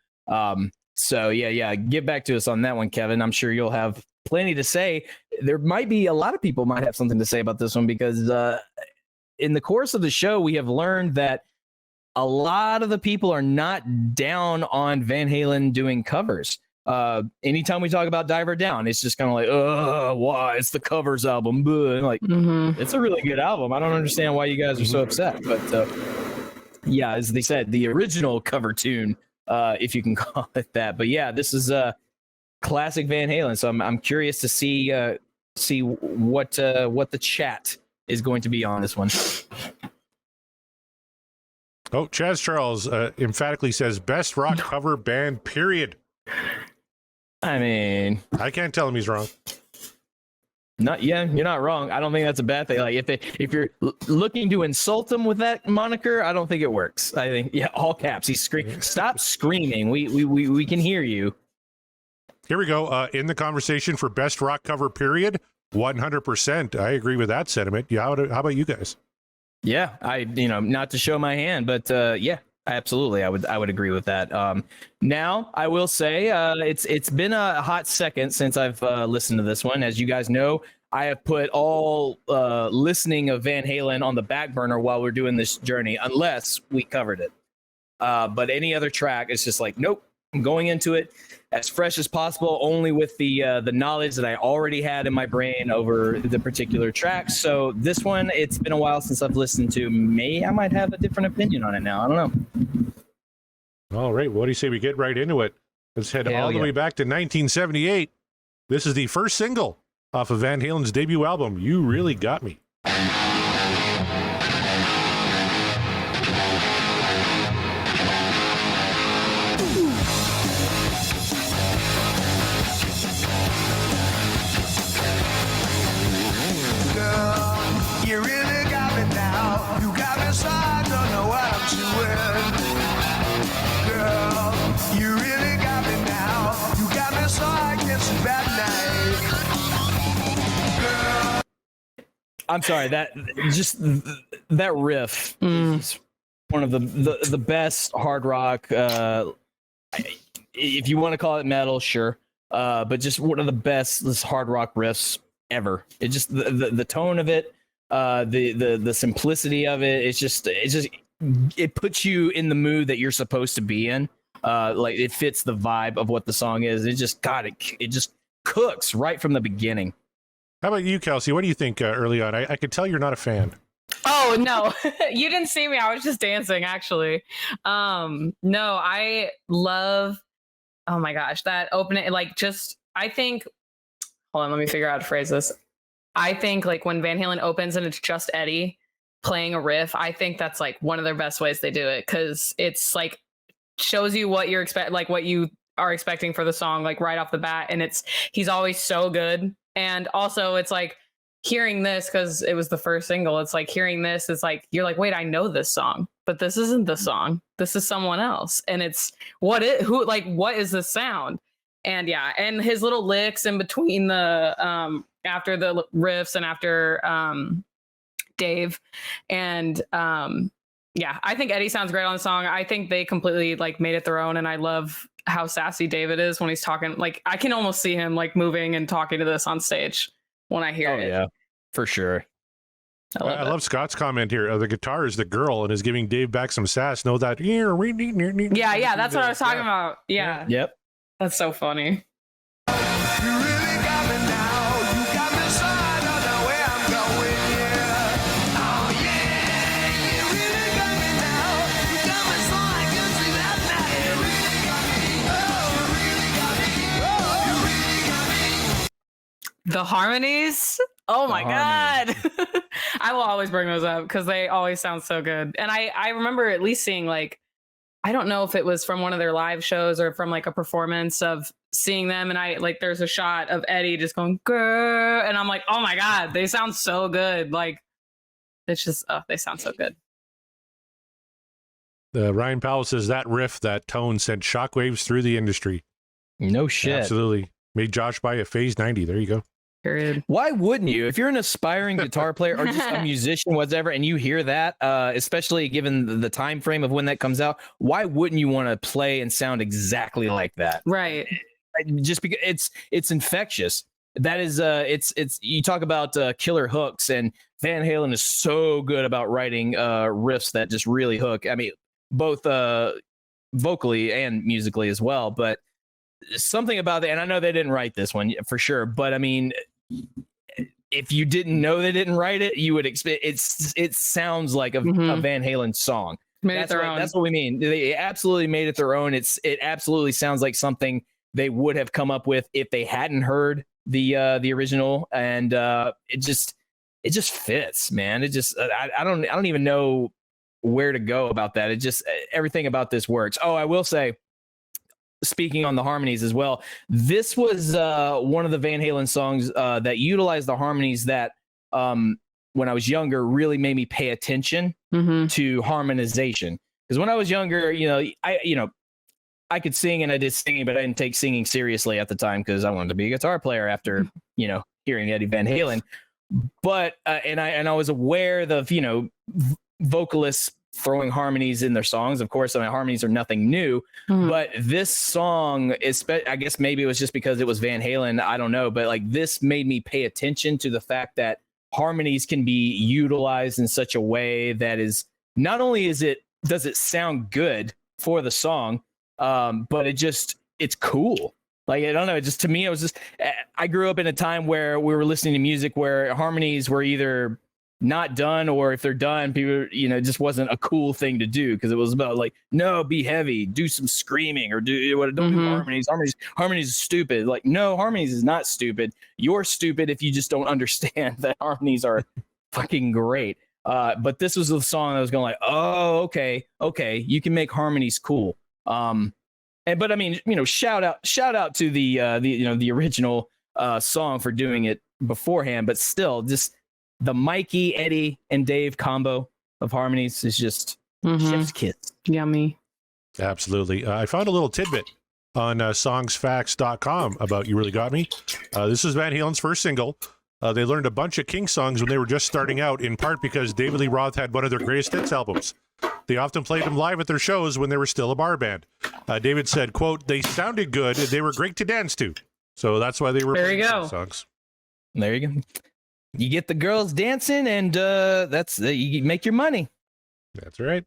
So yeah, get back to us on that one, Kevin. I'm sure you'll have plenty to say. There might be a lot of people might have something to say about this one because in the course of the show, we have learned that a lot of the people are not down on Van Halen doing covers. Anytime we talk about Diver Down, it's just kind of like, why? It's the covers album. Like, It's a really good album. I don't understand why you guys are so upset. But yeah, as they said, the original cover tune, if you can call it that. But yeah, this is classic Van Halen. So I'm curious to see what the chat is going to be on this one. Oh, Chaz Charles emphatically says best rock cover band, period. I mean, I can't tell him he's wrong. You're not wrong. I don't think that's a bad thing. Like if you're looking to insult him with that moniker, I don't think it works. I think all caps. He's screaming. Stop screaming. We can hear you. Here we go. In the conversation for best rock cover, period. 100%. I agree with that sentiment. Yeah. How about you guys? Yeah, not to show my hand, but yeah. Absolutely, I would agree with that. Now, I will say it's been a hot second since I've listened to this one. As you guys know, I have put all listening of Van Halen on the back burner while we're doing this journey, unless we covered it. But any other track, it's just like, nope, I'm going into it as fresh as possible, only with the knowledge that I already had in my brain over the particular track. So this one, it's been a while since I've listened to. I might have a different opinion on it now. I don't know. All right. What do you say we get right into it? Let's head all the way back to 1978. This is the first single off of Van Halen's debut album, You Really Got Me. I'm sorry, that riff is one of the best hard rock, if you want to call it metal, sure, but just one of the best hard rock riffs ever. It just the tone of it, the simplicity of it, it puts you in the mood that you're supposed to be in. Like it fits the vibe of what the song is. It just cooks right from the beginning. How about you, Kelsey? What do you think early on? I could tell you're not a fan. Oh, no. You didn't see me. I was just dancing, actually. No, I love, oh my gosh, that opening. I think, hold on, let me figure out how to phrase this. I think like when Van Halen opens and it's just Eddie playing a riff, I think that's like one of their best ways they do it, because it's like shows you what you're what you are expecting for the song, like right off the bat. And he's always so good. And also it's like hearing this, because it was the first single, it's like hearing this, it's like you're like, wait, I know this song, but this isn't the song. This is someone else. And it's what is the sound? And yeah, and his little licks in between the after the riffs and after Dave. And yeah, I think Eddie sounds great on the song. I think they completely like made it their own, and I love how sassy David is when he's talking. Like I can almost see him like moving and talking to this on stage when I hear it. Yeah, for sure. I love Scott's comment here. The guitar is the girl and is giving Dave back some sass. Know that? Yeah, that's what I was talking about. Yeah. Yep. That's so funny. The harmonies. Oh my God. I will always bring those up because they always sound so good. And I remember at least seeing like, I don't know if it was from one of their live shows or from like a performance of seeing them. And I like, there's a shot of Eddie just going, grrr, and I'm like, oh my God, they sound so good. Like it's just, they sound so good. Ryan Powell says that riff, that tone sent shockwaves through the industry. No shit. Absolutely. Made Josh buy a Phase 90. There you go. Period. Why wouldn't you? If you're an aspiring guitar player or just a musician, whatever, and you hear that, especially given the time frame of when that comes out, why wouldn't you want to play and sound exactly like that? Right. Just because it's infectious. That is, it's you talk about killer hooks, and Van Halen is so good about writing riffs that just really hook. I mean, both vocally and musically as well, but something about that, and I know they didn't write this one for sure, but I mean, if you didn't know they didn't write it, you would expect it sounds like a Van Halen song. That's what we mean. They absolutely made it their own. It absolutely sounds like something they would have come up with if they hadn't heard the original, and it just fits, man. It just I don't even know where to go about that. It just everything about this works. Oh, I will say, speaking on the harmonies as well, this was one of the Van Halen songs that utilized the harmonies that when I was younger really made me pay attention to harmonization. Because when I was younger, I could sing and I did singing, but I didn't take singing seriously at the time because I wanted to be a guitar player after hearing Eddie Van Halen. But and I was aware of vocalists throwing harmonies in their songs. Of course, I mean, harmonies are nothing new, but this song is, I guess maybe it was just because it was Van Halen. I don't know, but like this made me pay attention to the fact that harmonies can be utilized in such a way that is not only does it sound good for the song, but it's cool. Like, I don't know, just to me, it was just, I grew up in a time where we were listening to music where harmonies were either not done, or if they're done, people, it just wasn't a cool thing to do because it was about like, no, be heavy, do some screaming, or don't do harmonies. Harmonies is stupid. Like, no, harmonies is not stupid. You're stupid if you just don't understand that harmonies are fucking great. But this was the song that was going like, oh, okay, you can make harmonies cool. But I mean, shout out to the original song for doing it beforehand, but still, just the Mikey, Eddie, and Dave combo of harmonies is just chef's kiss. Yummy. Absolutely. I found a little tidbit on songsfacts.com about You Really Got Me. This is Van Halen's first single. They learned a bunch of Kinks songs when they were just starting out, in part because David Lee Roth had one of their greatest hits albums. They often played them live at their shows when they were still a bar band. David said, quote, they sounded good. They were great to dance to. So that's why they were playing songs. There you go. You get the girls dancing, and that's you make your money. That's right.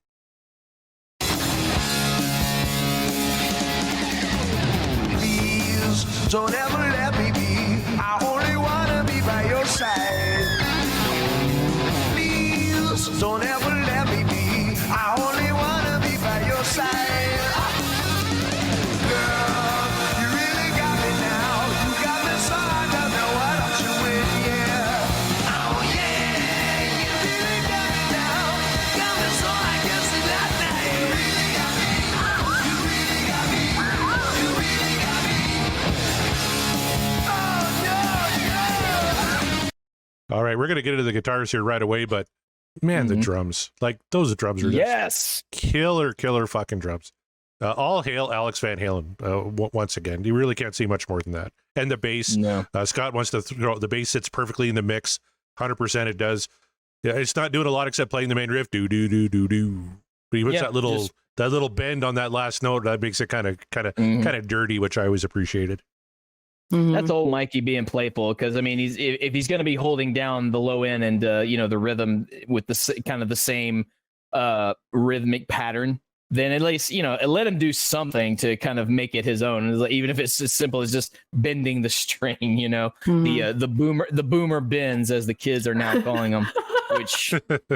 Please don't ever let me be. I only wanna be by your side. Please don't ever let me be. I only wanna be by your side. Girl, you really got me now. You got me so I don't know what I'm doing, yeah. Oh yeah, you really got me now. Got me so I can see that night. You really got me. You really got me. You really got me. All right, we're gonna get into the guitars here right away, but man, the drums, like those drums are just killer fucking drums. All hail Alex Van Halen once again. You really can't see much more than that. And the bass, Scott wants to throw the bass sits perfectly in the mix. 100% it does. Yeah, it's not doing a lot except playing the main riff. Do do do do do. But he puts that little bend on that last note that makes it kind of dirty, which I always appreciated. That's old Mikey being playful, because I mean, if he's going to be holding down the low end and the rhythm with the kind of the same rhythmic pattern, then at least let him do something to kind of make it his own, even if it's as simple as just bending the string. The boomer bends, as the kids are now calling them. Which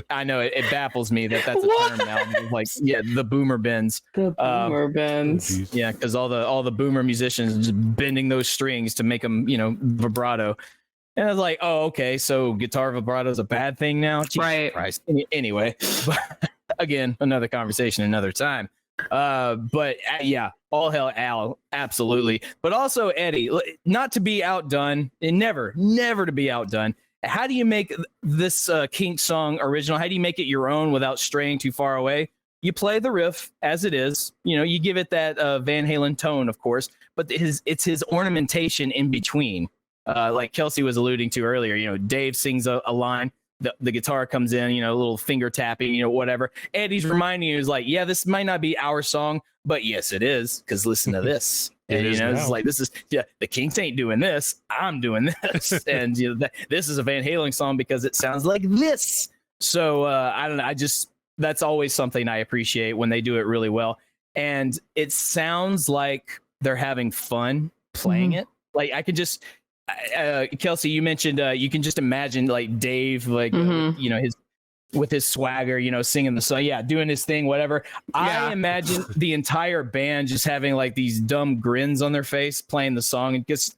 I know it baffles me that's a term now. Like, the boomer bends. The boomer bends. Yeah, because all the boomer musicians are just bending those strings to make them, vibrato. And I was like, oh, okay, so guitar vibrato is a bad thing now, Jesus right? Christ. Anyway, but again, another conversation, another time. But all hell Al, absolutely. But also Eddie, not to be outdone, and never to be outdone. How do you make this Kinks song original? How do you make it your own without straying too far away? You play the riff as it is. You give it that Van Halen tone, of course, but it's his ornamentation in between. Like Kelsey was alluding to earlier, Dave sings a line, the guitar comes in, a little finger tapping, whatever. Eddie's reminding you, is like, yeah, this might not be our song, but yes, it is, because listen to this. And it's like, this is the Kinks ain't doing this, I'm doing this. And this is a Van Halen song because it sounds like this. So I don't know, that's always something I appreciate when they do it really well. And it sounds like they're having fun playing it. Like I could just Kelsey, you mentioned you can just imagine like Dave, like his swagger, singing the song, doing his thing, whatever. I imagine the entire band just having like these dumb grins on their face playing the song, and because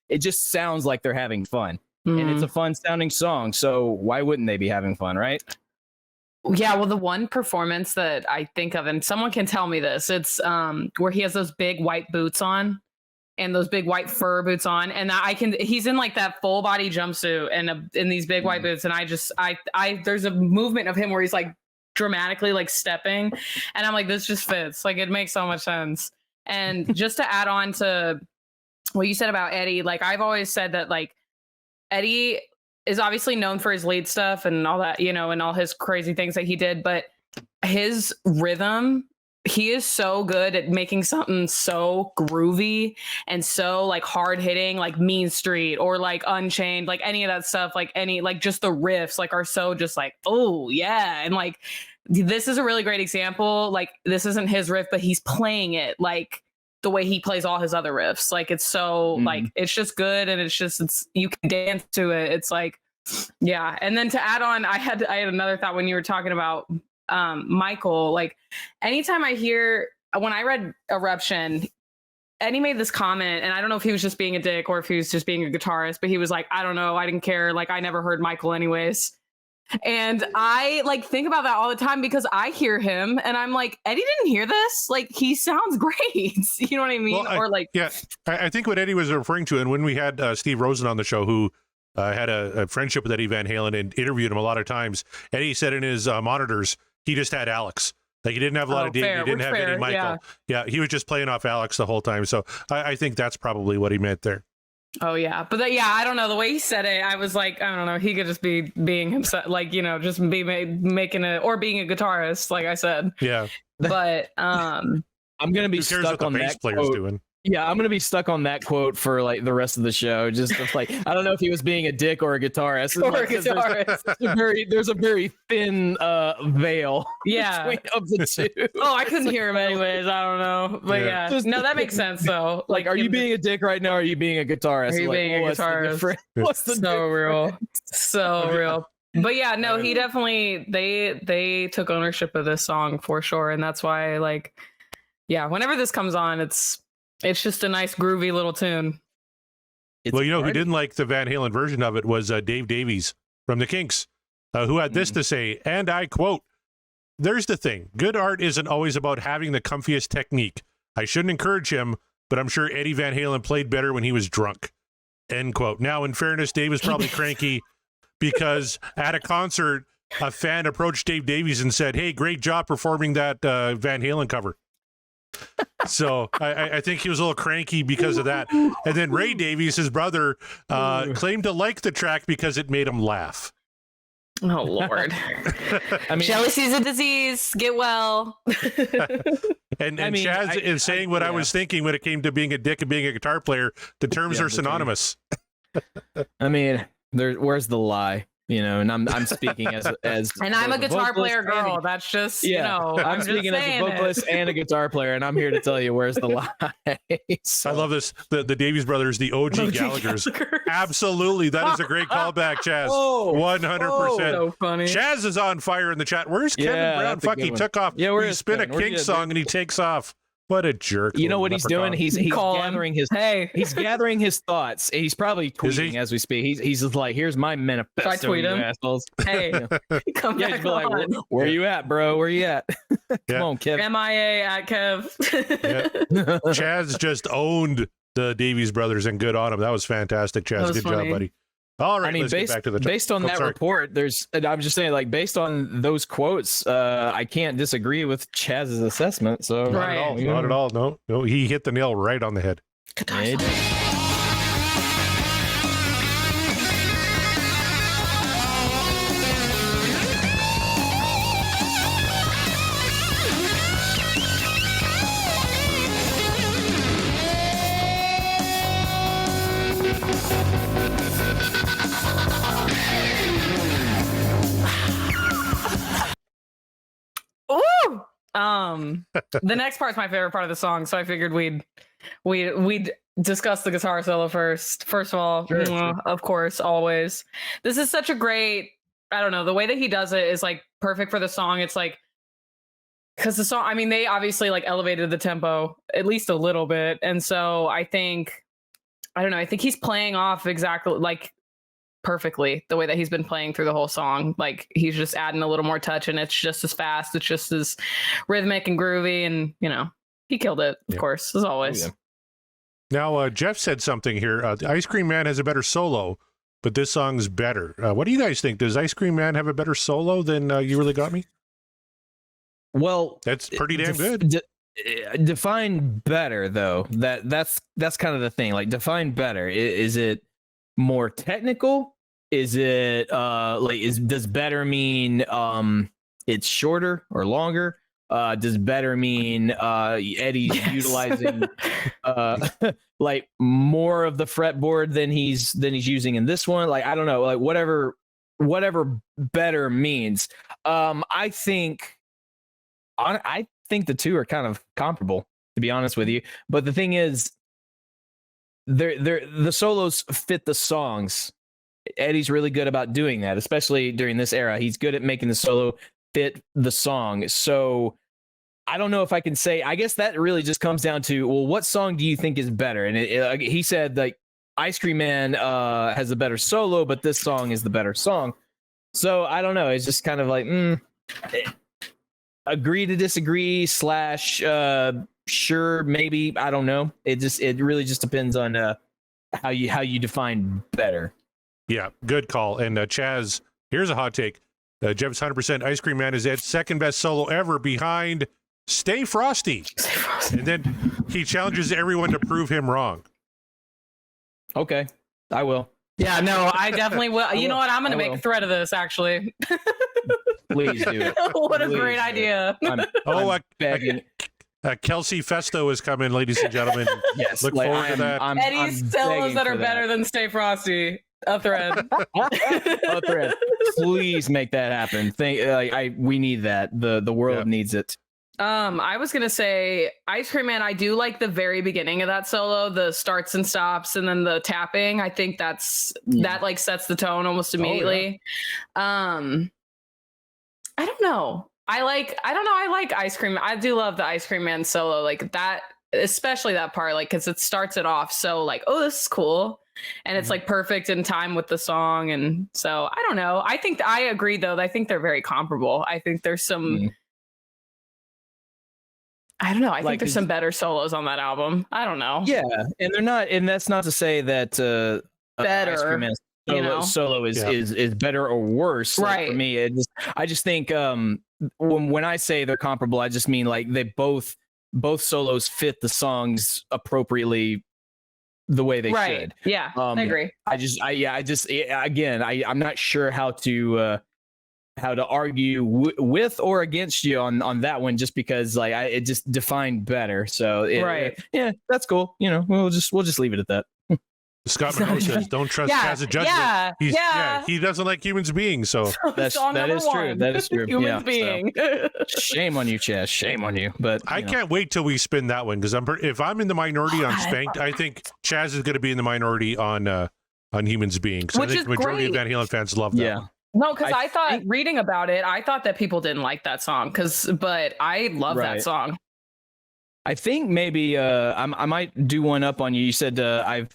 it just sounds like they're having fun, and it's a fun sounding song. So why wouldn't they be having fun, right? Yeah, well, the one performance that I think of, and someone can tell me this, it's where he has those big white boots on. And those big white fur boots on, and he's in like that full body jumpsuit and in these big white boots, and I there's a movement of him where he's like dramatically like stepping, and I'm like, this just fits, like it makes so much sense. And just to add on to what you said about Eddie, like I've always said that like Eddie is obviously known for his lead stuff and all that, and all his crazy things that he did, but his rhythm, he is so good at making something so groovy and so like hard hitting, like Mean Street or like Unchained, like any of that stuff, like just the riffs like are so just like, oh yeah. And like, this is a really great example. Like this isn't his riff, but he's playing it like the way he plays all his other riffs. Like it's so like, it's just good. And it's you can dance to it. It's like, yeah. And then to add on, I had another thought when you were talking about Michael, like anytime when I read Eruption, Eddie made this comment, and I don't know if he was just being a dick or if he was just being a guitarist, but he was like, I don't know, I didn't care, like I never heard Michael anyways. And I like think about that all the time because I hear him and I'm like, Eddie didn't hear this, like he sounds great. You know what I mean? Well, I think what Eddie was referring to, and when we had Steve Rosen on the show, who had a friendship with Eddie Van Halen and interviewed him a lot of times, Eddie said in his monitors he just had Alex. Like he didn't have a lot of Dave, he didn't have any Michael. Yeah, he was just playing off Alex the whole time. So I think that's probably what he meant there. Oh yeah, but I don't know, the way he said it, I was like, I don't know, he could just be being himself, like just be making it, or being a guitarist, like I said. Yeah. But I'm gonna be stuck on that player's doing. Yeah, I'm gonna be stuck on that quote for like the rest of the show. Just like I don't know if he was being a dick or a guitarist. There's a very thin veil. Yeah, of the two. Oh, I couldn't hear him anyways. I don't know, but no, that makes sense though. Like, are you being a dick right now? Or are you being a guitarist? Are you being a guitarist? What's the so real? So real. But yeah, no, he definitely they took ownership of this song for sure, and that's why like whenever this comes on, it's just a nice groovy little tune. Well, who didn't like the Van Halen version of it was Dave Davies from the Kinks, who had this to say, and I quote, "There's the thing. Good art isn't always about having the comfiest technique. I shouldn't encourage him, but I'm sure Eddie Van Halen played better when he was drunk." End quote. Now, in fairness, Dave was probably cranky, because at a concert, a fan approached Dave Davies and said, "Hey, great job performing that Van Halen cover." So I think he was a little cranky because of that. And then Ray Davies, his brother, claimed to like the track because it made him laugh. Oh Lord! I mean, Jealousy's a disease. Get well. And Chaz is saying what I was thinking when it came to being a dick and being a guitar player. The terms are synonymous. I mean, where's the lie? You know, and I'm speaking as and I'm a guitar player girl. That's just I'm speaking as a vocalist and a guitar player, and I'm here to tell you where's the lie. So, I love this. The Davies brothers, the OG Gallaghers. Absolutely, that is a great callback, Chaz. 100%. So funny. Chaz is on fire in the chat. Where's Kevin Brown? Fuck, he took off. Yeah, he spin a Kinks song and he takes off. What a jerk! You know what he's doing? He's gathering his he's gathering his thoughts. He's probably tweeting as we speak. He's just like, here's my manifesto. I tweet him. Assholes. Hey, come back on. Like, where you at, bro? Where you at? Come on, Kev. MIA at Kev. Chaz just owned the Davies brothers, and good on him. That was fantastic, Chaz. Good job, buddy. All right, let's get back to the based on that report, I'm just saying, like, based on those quotes, I can't disagree with Chaz's assessment. So not at all. No, he hit the nail right on the head. The next part's my favorite part of the song, so I figured we'd discuss the guitar solo first. First of all, sure. Of course, always. This is such a great, I don't know, the way that he does it is like perfect for the song. It's like, because the song, I mean, they obviously like elevated the tempo at least a little bit, and so I think he's playing off exactly like perfectly the way that he's been playing through the whole song. Like, he's just adding a little more touch, and it's just as fast, it's just as rhythmic and groovy, and he killed it, of course, as always. Now Jeff said something here. The Ice Cream Man has a better solo, but this song's better. What do you guys think? Does Ice Cream Man have a better solo than You Really Got Me? Well, that's pretty damn good. Define better, though. That's kind of the thing. Like, define better. Is it more technical? Is it does better mean it's shorter or longer? Does better mean Eddie's utilizing like more of the fretboard than he's using in this one? Like, I don't know, like whatever better means. I think the two are kind of comparable, to be honest with you. But the thing is, the solos fit the songs. Eddie's really good about doing that, especially during this era. He's good at making the solo fit the song. So I don't know if I can say, I guess that really just comes down to, well, what song do you think is better? And he said, like, Ice Cream Man has a better solo, but this song is the better song. So I don't know. It's just kind of like, agree to disagree / sure, maybe. I don't know. It really just depends on how you define better. Yeah, good call. And Chaz, here's a hot take. Jeff's 100% Ice Cream Man is Ed's second best solo ever, behind Stay Frosty. And then he challenges everyone to prove him wrong. Okay, I will. Yeah, no, I definitely will. You know what? I'm going to make a thread of this, actually. Please do it. What a great idea. I'm begging. Kelsey Festo is coming, ladies and gentlemen. Yes, look forward to that. Eddie's solos that are better than Stay Frosty. A thread. A thread. Please make that happen. We need that. The world needs it. I was gonna say Ice Cream Man. I do like the very beginning of that solo, the starts and stops, and then the tapping. I think that like sets the tone almost immediately. I don't know. I like Ice Cream. I do love the Ice Cream Man solo, like that, especially that part, like, because it starts it off so like, oh, this is cool, and it's like perfect in time with the song. And so I don't know. I think I agree though. I think they're very comparable. I think there's some. I don't know. I think there's some better solos on that album. I don't know. Yeah, and they're not, and that's not to say that better. Ice Cream Man is solo is better or worse. Like, for me, I just think when I say they're comparable, I just mean like they both solos fit the songs appropriately the way they should. Yeah, I agree. I'm not sure how to argue with or against you on that one, just because like it just defined better. So yeah, that's cool. We'll just leave it at that. Scott Monroe says, "Don't trust Chaz's judgment." He doesn't like humans beings. So that is true. That is true. Humans being. So, shame on you, Chaz. Shame on you. But I can't wait till we spin that one, because if I'm in the minority on Spanked, I think Chaz is going to be in the minority on humans being. So I think the majority of Van Halen fans love that. One. No, because I thought reading about it, I thought that people didn't like that song. But I love that song. I think maybe I might do one up on you. You said I've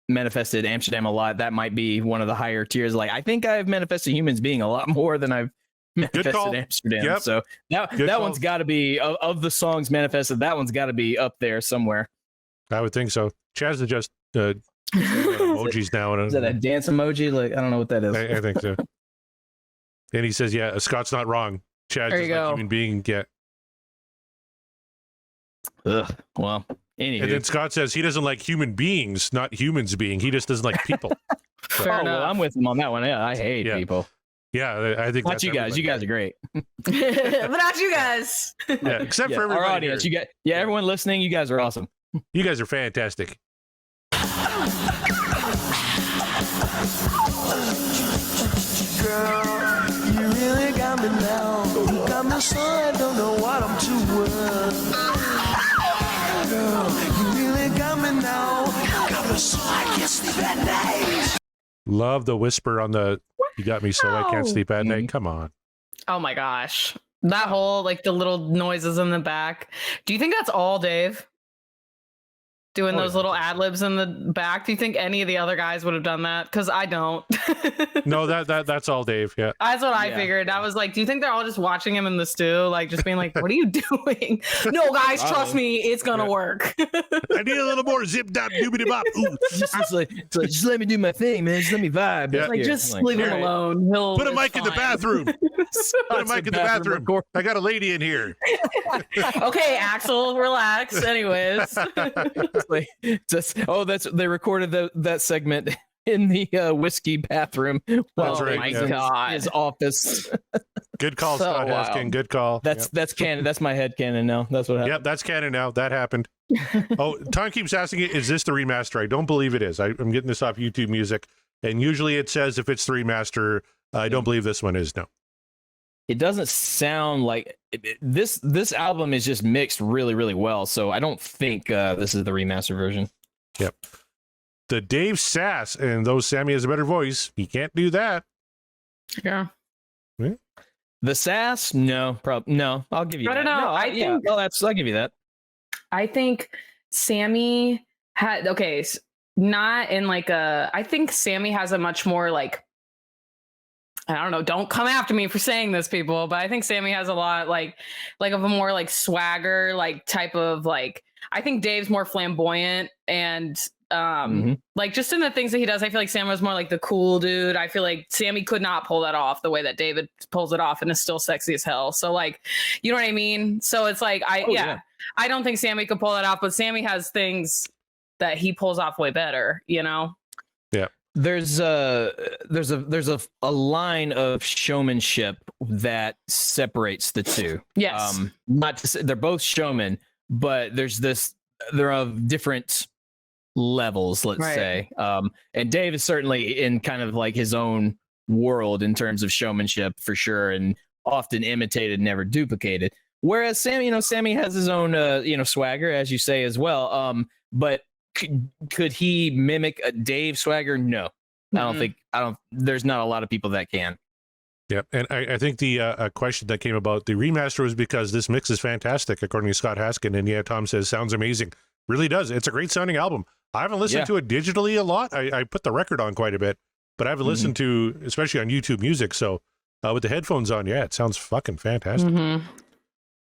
manifested Amsterdam a lot. That might be one of the higher tiers. Like, I think I've manifested humans being a lot more than I've manifested Amsterdam. Yep. So that one's got to be of the songs manifested. That one's got to be up there somewhere. I would think so. Chaz is just emojis now. Is that a dance emoji? Like, I don't know what that is. I think so. And he says, "Yeah, Scott's not wrong. Chaz is like human being." Yeah. Ugh. Well, anyway. And then Scott says he doesn't like human beings, not humans being. He just doesn't like people. Well, I'm with him on that one. Yeah, I hate people. Yeah, I think not you guys. You guys are great. But not you guys. Yeah, except for everybody our audience. here. Everyone listening, you guys are awesome. You guys are fantastic. Girl, you really got me now. You got me so I don't know what I'm doing. Girl, you really got me now. You got me so I can't sleep at night. Love the whisper on the "you got me so I can't sleep at night." Come on. Oh my gosh. That whole, like, the little noises in the back. Do you think that's all Dave? Doing those little ad libs in the back. Do you think any of the other guys would have done that? Because I don't. No, that's all Dave. Yeah, that's what I figured. I was like, do you think they're all just watching him in the stew, like just being like, "What are you doing?" No, guys, trust me, it's gonna work. I need a little more zip dop doobity bop. Just let me do my thing, man. Just let me vibe. Yeah. Like, just leave him alone. Put a mic in the bathroom. Put a mic in the bathroom. I got a lady in here. Okay, Axel, relax. Anyways. They recorded that segment in the whiskey bathroom while his office. Good call, Scott Haskin. Good call. That's canon. That's my head canon now. That's what happened. Yep, that's canon now. That happened. Tom keeps asking it, is this the remaster? I don't believe it is. I'm getting this off YouTube Music, and usually it says if it's the remaster. I don't believe this one is. No. It doesn't sound like this album is just mixed really, really well. So I don't think this is the remaster version. Yep. The Dave Sass, and though Sammy has a better voice, he can't do that. Yeah. Hmm? The Sass? No, no. I'll give you. I don't know. I'll give you that. I think Sammy had not in like a. I think Sammy has a much more like. I don't know. Don't come after me for saying this, people. But I think Sammy has a lot like of a more like swagger, like type of like. I think Dave's more flamboyant and like just in the things that he does. I feel like Sam was more like the cool dude. I feel like Sammy could not pull that off the way that David pulls it off and is still sexy as hell. So like, you know what I mean? So it's like I don't think Sammy could pull that off, but Sammy has things that he pulls off way better. You know? Yeah. There's a line of showmanship that separates the two. Yes. Not to say they're both showmen, but they're of different levels, let's say. And Dave is certainly in kind of like his own world in terms of showmanship for sure, and often imitated, never duplicated. Whereas Sammy has his own swagger, as you say, as well. But could he mimic a Dave swagger? No, I don't. There's not a lot of people that can. Yep, and I think the question that came about the remaster was because this mix is fantastic, according to Scott Haskin. And yeah, Tom says sounds amazing. Really does. It's a great sounding album. I haven't listened to it digitally a lot. I put the record on quite a bit, but I haven't listened to, especially on YouTube Music. So with the headphones on, it sounds fucking fantastic.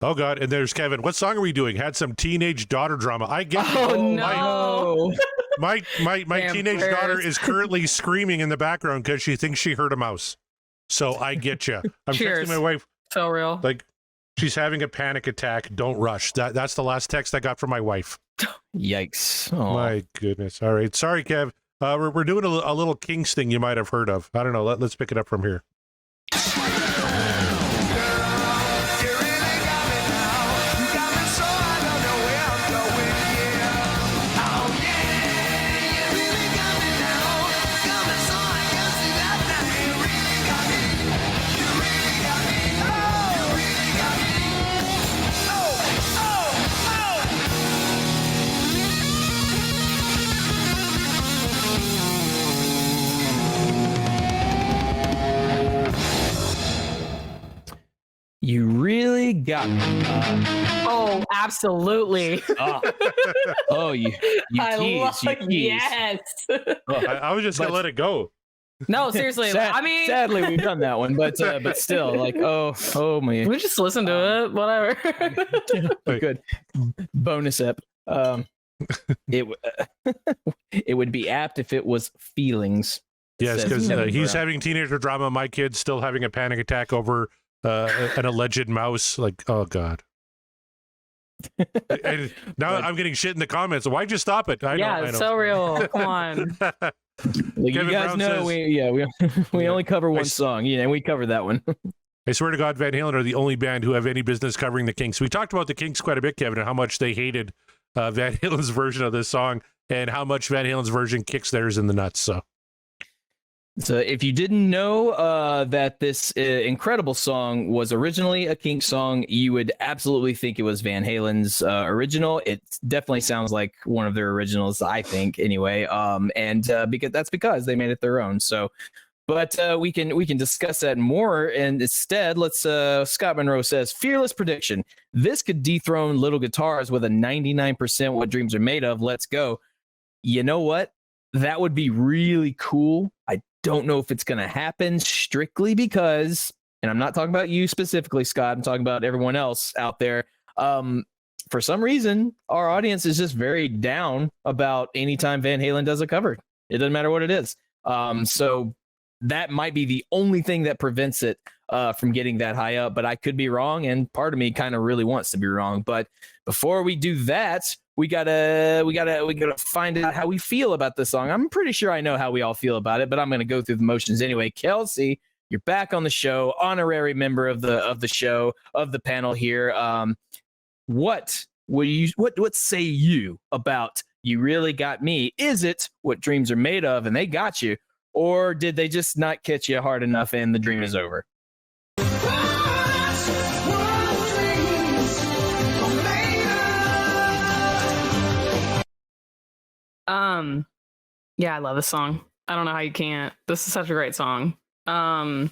Oh God! And there's Kevin. What song are we doing? Had some teenage daughter drama. I get. Oh no! My teenage daughter is currently screaming in the background because she thinks she heard a mouse. So I get you. I'm texting my wife. So real. Like she's having a panic attack. Don't rush. That's the last text I got from my wife. Yikes! Oh. My goodness. All right. Sorry, Kev. We're doing a little Kinks thing you might have heard of. I don't know. Let's pick it up from here. You really got me. Oh, absolutely. You tease. Yes. I was just going to let it go. No, seriously. I mean, sadly, we've done that one, but still, like, oh my. We just listen to it, whatever. Good. Bonus ep. It would be apt if it was feelings. Yes, because he's having teenager drama. My kid's still having a panic attack over an alleged mouse. Like, oh God. And now I'm getting shit in the comments. Why'd you stop it? I know. It's so real. Come on. You guys know we only cover one song. Yeah, and we covered that one. I swear to God, Van Halen are the only band who have any business covering the Kinks. We talked about the Kinks quite a bit, Kevin, and how much they hated Van Halen's version of this song and how much Van Halen's version kicks theirs in the nuts. So if you didn't know that this incredible song was originally a Kinks song, you would absolutely think it was Van Halen's original. It definitely sounds like one of their originals, I think, anyway. Because they made it their own. So, but we can discuss that more. And instead, let's. Scott Monroe says, fearless prediction. This could dethrone Little Guitars with a 99% What Dreams Are Made Of. Let's go. You know what? That would be really cool. I don't know if it's going to happen strictly because, and I'm not talking about you specifically, Scott, I'm talking about everyone else out there. For some reason, our audience is just very down about anytime Van Halen does a cover. It doesn't matter what it is. So that might be the only thing that prevents it from getting that high up, but I could be wrong. And part of me kind of really wants to be wrong. But before we do that, we gotta find out how we feel about this song. I'm pretty sure I know how we all feel about it, but I'm gonna go through the motions anyway. Kelsey, you're back on the show, honorary member of the show, of the panel here. What say you about You Really Got Me? Is it What Dreams Are Made Of and they got you, or did they just not catch you hard enough and the dream is over? Yeah, I love this song. I don't know how you can't. This is such a great song. I'm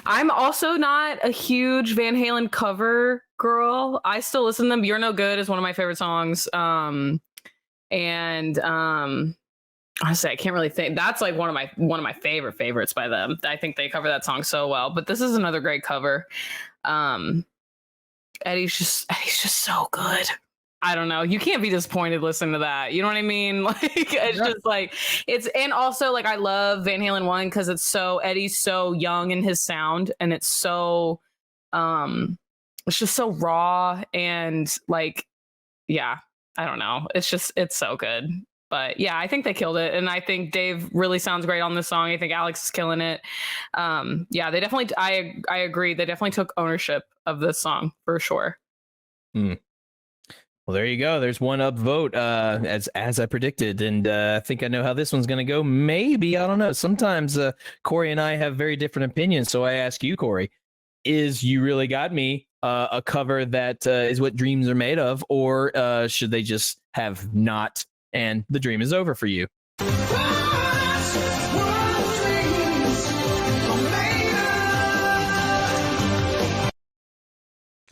also not a huge Van Halen cover girl. I still listen to them. You're No Good is one of my favorite songs. Honestly, I can't really think. That's like one of my favorites by them. I think they cover that song so well. But this is another great cover. Eddie's just so good. I don't know. You can't be disappointed listening to that. You know what I mean? Like, it's just like, and also like, I love Van Halen 1 because Eddie's so young in his sound, and it's so, it's just so raw and like, yeah, I don't know. It's so good. But yeah, I think they killed it. And I think Dave really sounds great on this song. I think Alex is killing it. Yeah, they definitely, I agree. They definitely took ownership of this song for sure. Well, there you go. There's one upvote, as I predicted, and I think I know how this one's going to go. Maybe, I don't know. Sometimes Corey and I have very different opinions, so I ask you, Corey, is You Really Got Me a cover that is what dreams are made of, or should they just have not, and the dream is over for you?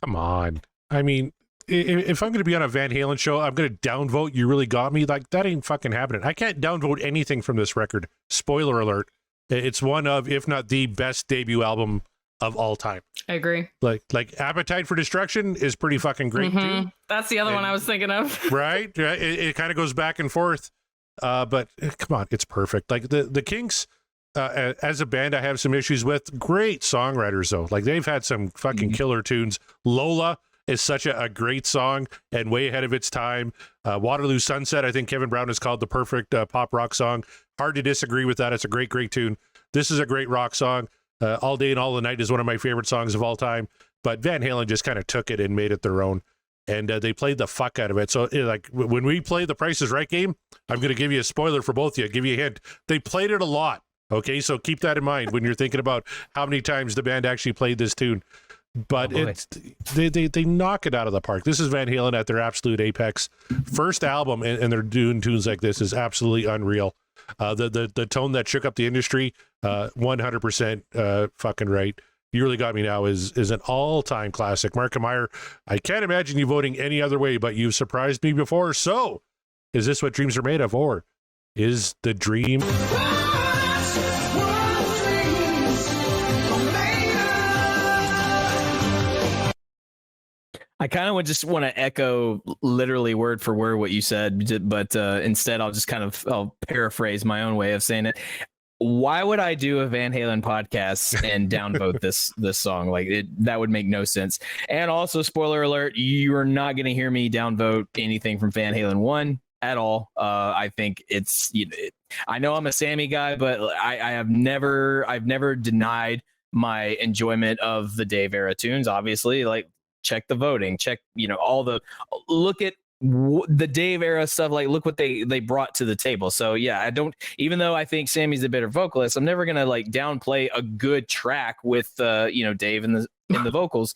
Come on. I mean, if I'm going to be on a Van Halen show, I'm going to downvote You Really Got Me. Like, that ain't fucking happening. I can't downvote anything from this record. Spoiler alert. It's one of, if not the best debut album of all time. I agree. Like Appetite for Destruction is pretty fucking great too. That's the other one I was thinking of. Right? It kind of goes back and forth. But come on, it's perfect. Like the Kinks, as a band, I have some issues with. Great songwriters though. Like they've had some fucking killer tunes. Lola is such a great song and way ahead of its time. Waterloo Sunset, I think Kevin Brown has called the perfect pop rock song. Hard to disagree with that. It's a great tune. This is a great rock song. All Day and All the Night is one of my favorite songs of all time. But Van Halen just kind of took it and made it their own. And they played the fuck out of it. So like when we play the Price is Right game, I'm going to give you a spoiler for both of you. Give you a hint. They played it a lot. Okay, so keep that in mind when you're thinking about how many times the band actually played this tune. But they knock it out of the park. This is Van Halen at their absolute apex. First album, and they're doing tunes like this is absolutely unreal. The tone that shook up the industry, 100% fucking right. You Really Got Me Now is an all-time classic. Mark Meyer, I can't imagine you voting any other way, but you've surprised me before. So, is this what dreams are made of, or is the dream? I kind of would just want to echo literally word for word what you said, but instead I'll paraphrase my own way of saying it. Why would I do a Van Halen podcast and downvote this song? Like that would make no sense. And also, spoiler alert, you are not going to hear me downvote anything from Van Halen 1 at all. I think it's, I know I'm a Sammy guy, but I've never denied my enjoyment of the Dave era tunes. Obviously, like check the voting, check, look at the Dave era stuff, like look what they brought to the table. So yeah, I don't, even though I think Sammy's a better vocalist, I'm never gonna like downplay a good track with Dave in the vocals.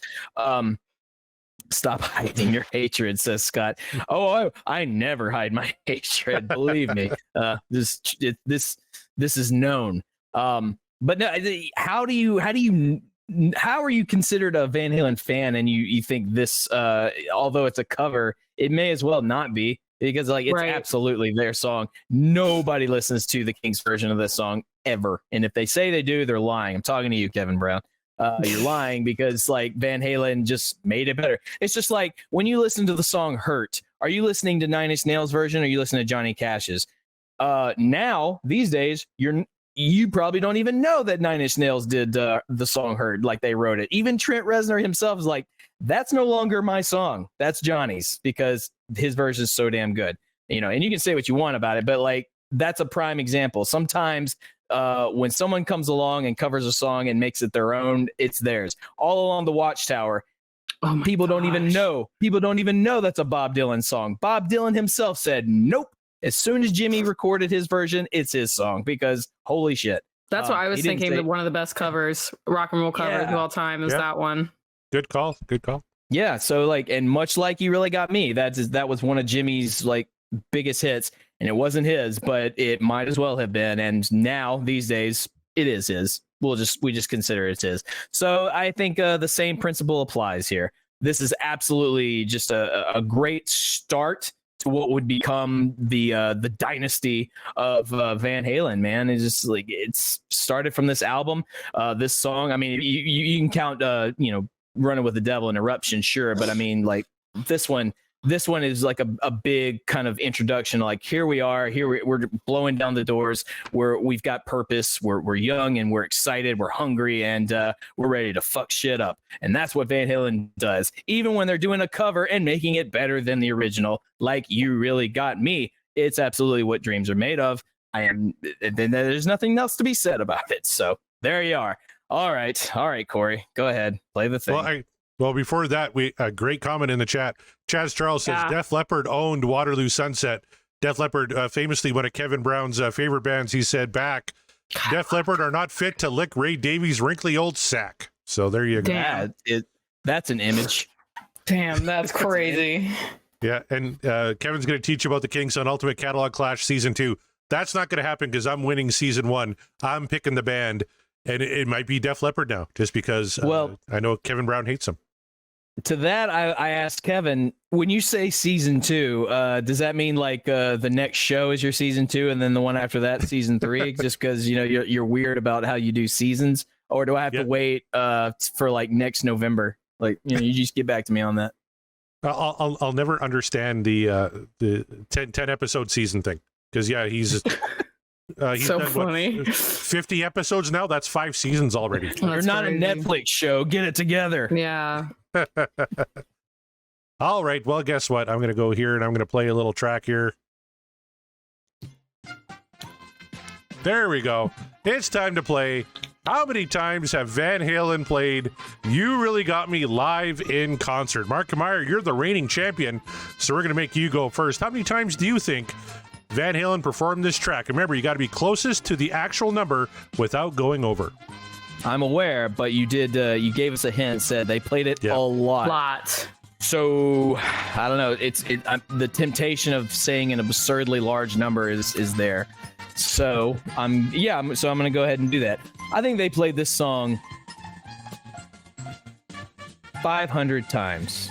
Stop hiding your hatred, says Scott. Oh, I never hide my hatred, believe me. This is known. But no, how are you considered a Van Halen fan and you think this, although it's a cover, it may as well not be, because like it's absolutely their song. Nobody listens to the Kinks version of this song ever. And if they say they do, they're lying. I'm talking to you, Kevin Brown. You're lying, because like Van Halen just made it better. It's just like when you listen to the song Hurt, are you listening to Nine Inch Nails version or are you listening to Johnny Cash's? Now, these days, you probably don't even know that Nine Inch Nails did the song Hurt, like they wrote it. Even Trent Reznor himself is like, that's no longer my song. That's Johnny's, because his version is so damn good. And you can say what you want about it, but like that's a prime example. Sometimes when someone comes along and covers a song and makes it their own, it's theirs. All Along the Watchtower, people don't even know that's a Bob Dylan song. Bob Dylan himself said, nope. As soon as Jimmy recorded his version, it's his song, because holy shit. That's what I was thinking. That one of the best covers, rock and roll covers of all time, is that one. Good call. Yeah. So like, and much like You Really Got Me, that was one of Jimmy's like biggest hits, and it wasn't his, but it might as well have been. And now these days it is his. We just consider it his. So I think the same principle applies here. This is absolutely just a great start to what would become the dynasty of Van Halen, man. It's just like, it's started from this album, this song. I mean, you can count, Running with the Devil and Eruption, sure, but I mean, like this one is like a big kind of introduction. Like, here we are, we're blowing down the doors. We've got purpose. We're young and we're excited. We're hungry and we're ready to fuck shit up. And that's what Van Halen does, even when they're doing a cover and making it better than the original. Like You Really Got Me. It's absolutely what dreams are made of. There's nothing else to be said about it. So there you are. All right, Corey, go ahead, play the thing. Well, before that, a great comment in the chat. Chaz Charles says Def Leppard owned Waterloo Sunset. Def Leppard, famously one of Kevin Brown's favorite bands, he said back, Def Leppard are not fit to lick Ray Davies' wrinkly old sack. So there you go. Damn. That's an image. Damn, that's crazy. Yeah, and Kevin's going to teach you about the Kinks on Ultimate Catalog Clash Season 2. That's not going to happen because I'm winning Season 1. I'm picking the band, and it might be Def Leppard now, just because I know Kevin Brown hates them. To that, I asked Kevin, when you say Season 2, does that mean like the next show is your Season 2 and then the one after that, Season 3? Just because, you're weird about how you do seasons? or do I have to wait for like next November? Like, you just get back to me on that. I'll never understand the 10 episode season thing, because he's so done, funny. 50 episodes now. That's 5 seasons already. You're not a Netflix show. Get it together. Yeah. All right. Well, guess what? I'm going to go here and I'm going to play a little track here. There we go. It's time to play. How many times have Van Halen played You Really Got Me live in concert? Mark Meyer, you're the reigning champion, so we're going to make you go first. How many times do you think Van Halen performed this track? Remember, you got to be closest to the actual number without going over. I'm aware, but you did. You gave us a hint. Said they played it a lot. So I don't know. The temptation of saying an absurdly large number is there. So I'm gonna go ahead and do that. I think they played this song 500 times.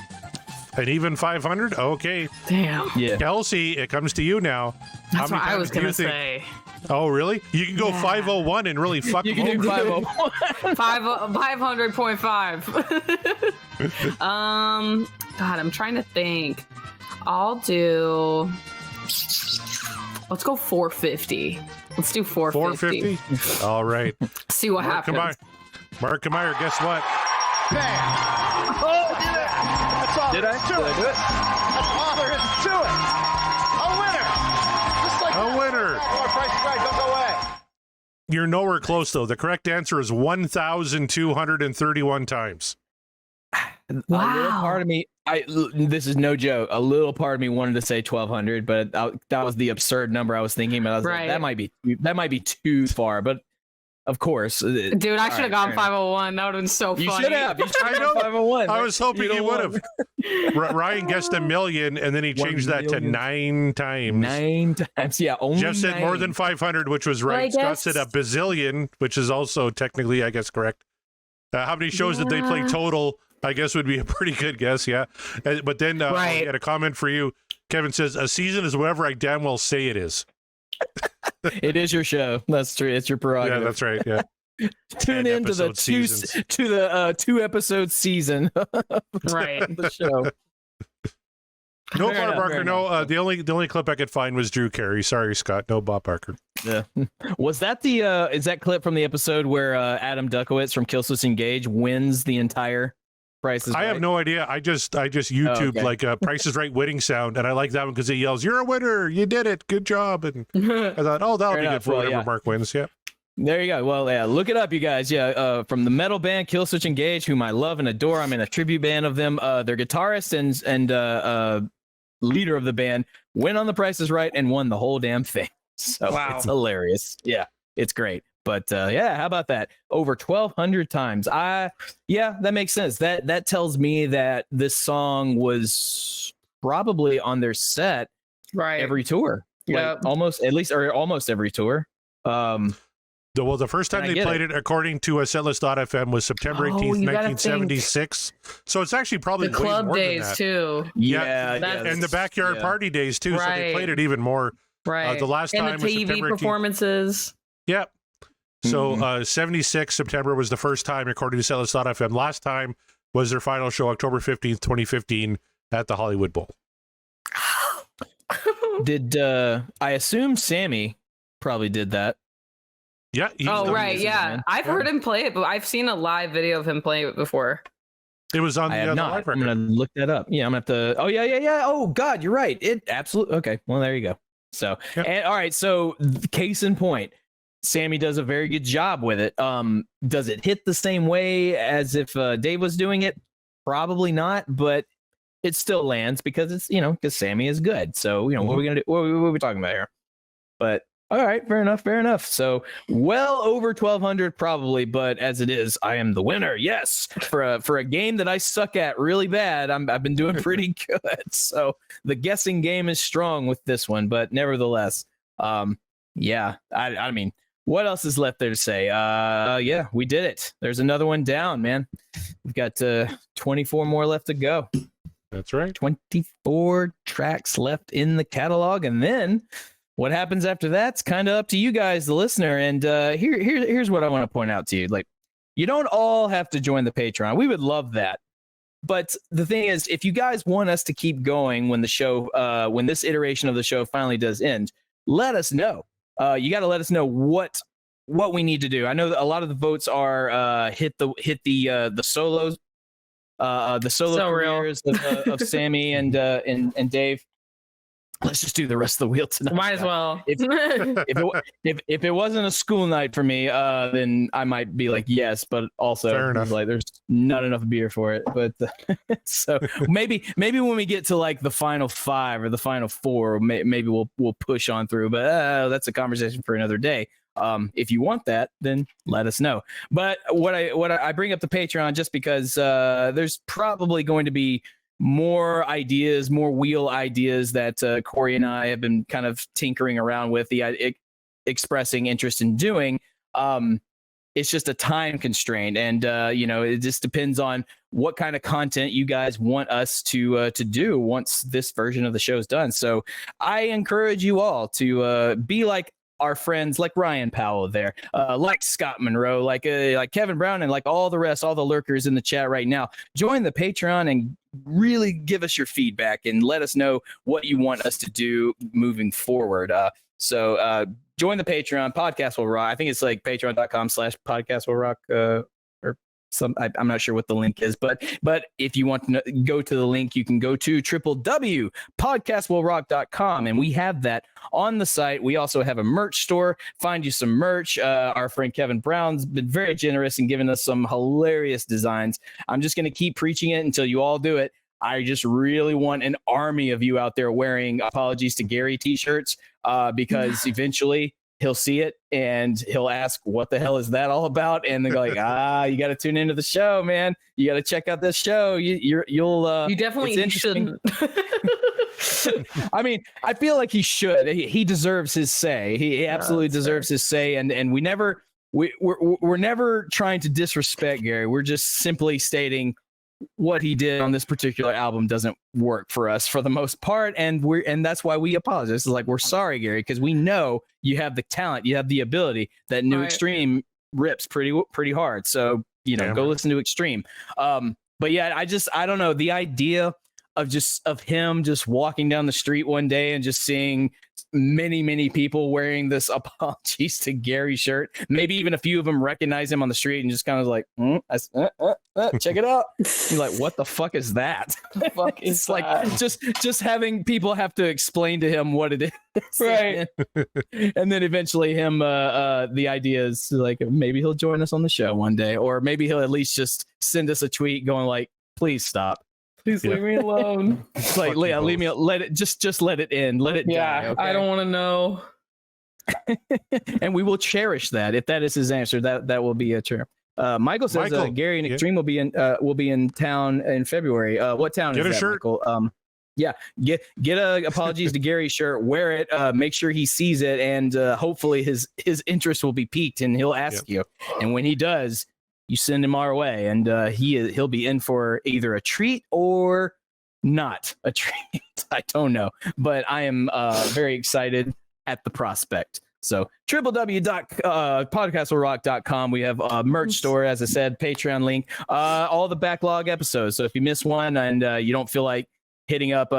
And even 500? Okay. Damn. Yeah. Kelsey, it comes to you now. That's what I was going to say. Oh, really? You can go 501 and really fuck You them can do over. 500.5. God, I'm trying to think. I'll do... Let's go 450. Let's do 450. 450? All right. See what happens. Mark Meyer, guess what? Bam! Oh, did it! That's all. Did I? Do it. Do it? That's all there is to it. A winner. Just like A winner. Our price is right. Don't go away. You're nowhere close, though. The correct answer is 1,231 times. Wow. A little part of me, this is no joke. A little part of me wanted to say 1,200, but that was the absurd number I was thinking. But I was like, that might be too far. But of course, dude, I should have gone 501. That would have been so funny. You should have. You should I have know. 501. I was hoping you would have. Ryan guessed $1 million, and then he changed that to 9 times. 9 times, yeah. Only Jeff said 9. more than 500, which was right. Well, Scott said a bazillion, which is also technically, I guess, correct. How many shows did they play total? I guess would be a pretty good guess, yeah. But then I had a comment for you. Kevin says, a season is whatever I damn well say it is. It is your show. That's true. It's your prerogative. Yeah, that's right, yeah. Tune in to the 2-episode season Right. of the show. No Fair Bob enough, Barker. fair No, enough. the only clip I could find was Drew Carey. Sorry, Scott. No Bob Barker. Yeah. Was that is that clip from the episode where Adam Duckowitz from Killswitch Engage wins the entire Price is I Right? have no idea. I just YouTube like Price is Right winning sound, and I like that one because he yells, "You're a winner! You did it! Good job!" And I thought, oh, that'll Fair be enough. good for Well, whenever yeah. Mark wins. Yeah. There you go. Well, yeah, look it up, you guys. Yeah, from the metal band Killswitch Engage, whom I love and adore. I'm in a tribute band of them. Their guitarist and leader of the band went on The Price is Right and won the whole damn thing. So Wow. it's hilarious. Yeah, it's great. But yeah, how about that? Over 1,200 times. Yeah, that makes sense. That tells me that this song was probably on their set Right. every tour. Yeah. Like almost every tour. The first time And I they get played it, according to Setlist.fm, was September 18th, you gotta 1976. So it's actually probably The way club more days than that. too. Yeah, that's- And the backyard party days too. So they Right. played it even more. Right. The last and time the was TV September 18th. performances. Yep. So 76 September was the first time, according to Setlist.fm. Last time was their final show, October 15th, 2015, at the Hollywood Bowl. Did I assume Sammy probably did that? Yeah. he's Oh the- right, yeah. man. I've heard him play it, but I've seen a live video of him playing it before. It was on I the have other not. live I'm record. gonna look that up. Yeah, I'm gonna have to. Oh yeah. Oh God, you're right. It absolutely. Okay, well there you go. So Yep. and all right. So case in point, Sammy does a very good job with it. Does it hit the same way as if Dave was doing it? Probably not, but it still lands because it's because Sammy is good. So what are we gonna do? What are we talking about here? But all right, fair enough. So well over 1,200 probably, but as it is, I am the winner. Yes, for a game that I suck at really bad, I've been doing pretty good. So the guessing game is strong with this one, but nevertheless, yeah. I mean, what else is left there to say? Yeah, we did it. There's another one down, man. We've got 24 more left to go. That's right. 24 tracks left in the catalog, and then what happens after that's kind of up to you guys, the listener. And here's what I want to point out to you. Like, You don't all have to join the Patreon. We would love that. But the thing is, if you guys want us to keep going when the show, when this iteration of the show finally does end, let us know. You got to let us know what we need to do. I know that a lot of the votes are hit the solos, the solo careers of Sammy and Dave. Let's just do the rest of the wheel tonight. Might as well. If it wasn't a school night for me, then I might be like yes, but also like there's not enough beer for it. But so maybe when we get to like the final 5 or the final 4, maybe we'll push on through. But that's a conversation for another day. If you want that, then let us know. But what I bring up the Patreon just because there's probably going to be more ideas, more wheel ideas that Corey and I have been kind of tinkering around with, expressing interest in doing. It's just a time constraint, and it just depends on what kind of content you guys want us to do once this version of the show is done. So I encourage you all to be like our friends, like Ryan Powell there, like Scott Monroe, like Kevin Brown, and like all the rest, all the lurkers in the chat right now. Join the Patreon and really give us your feedback and let us know what you want us to do moving forward. So join the Patreon. Podcast Will Rock. I think it's like patreon.com/Podcast Will Rock. I'm not sure what the link is, but if you want to go to the link, you can go to www.podcastwillrock.com, and we have that on the site. We also have a merch store. Find you some merch. Our friend Kevin Brown's been very generous in giving us some hilarious designs. I'm just going to keep preaching it until you all do it. I just really want an army of you out there wearing Apologies to Gary t-shirts, because eventually he'll see it and he'll ask, what the hell is that all about? And they're like, you got to tune into the show, man. You got to check out this show. You definitely shouldn't. I mean, I feel like he should. He deserves his say. He absolutely deserves his say. And we're never trying to disrespect Gary. We're just simply stating what he did on this particular album doesn't work for us for the most part, and that's why we apologize. It's like, we're sorry, Gary, because we know you have the talent, you have the ability. That new Extreme rips pretty hard, so go listen to Extreme. But yeah, I don't know, the idea of him just walking down the street one day and just seeing many people wearing this Apologies to Gary shirt. Maybe even a few of them recognize him on the street and just kind of like, check it out. You're like, what the fuck is that? It's like just having people have to explain to him what it is. Right. And then eventually him, the idea is like, maybe he'll join us on the show one day, or maybe he'll at least just send us a tweet going like, please stop. Please leave me alone. It's like, Leah, leave me. Let it just let it in. Let it die. Okay? I don't want to know. And we will cherish that. If that is his answer, that will be a term. Michael says Gary and Extreme will be in town in February. What town get is a that, shirt. Michael? Yeah, get a Apologies to Gary shirt. Wear it. Make sure he sees it, and hopefully his interest will be piqued, and he'll ask you. And when he does, you send him our way, and he'll be in for either a treat or not a treat. I don't know, but I am very excited at the prospect. So www.podcastwillrock.com. We have a merch store, as I said, Patreon link, all the backlog episodes. So if you miss one and you don't feel like hitting up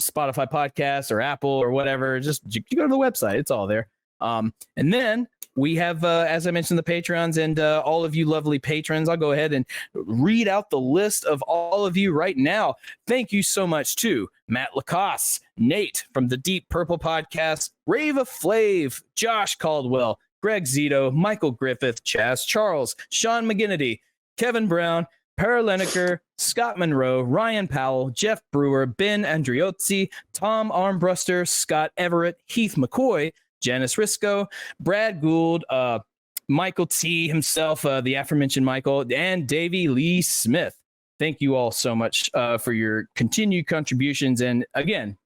Spotify podcast or Apple or whatever, just you go to the website. It's all there. And then we have, as I mentioned, the Patreons and all of you lovely patrons. I'll go ahead and read out the list of all of you right now. Thank you so much to Matt Lacoste, Nate from the Deep Purple Podcast, Rava Flav, Josh Caldwell, Greg Zito, Michael Griffith, Chaz Charles, Sean McGinnity, Kevin Brown, Paraleniker, Scott Monroe, Ryan Powell, Jeff Brewer, Ben Andriozzi, Tom Armbruster, Scott Everett, Heath McCoy, Janice Risco, Brad Gould, Michael T himself, the aforementioned Michael, and Davey Lee Smith. Thank you all so much for your continued contributions. And again,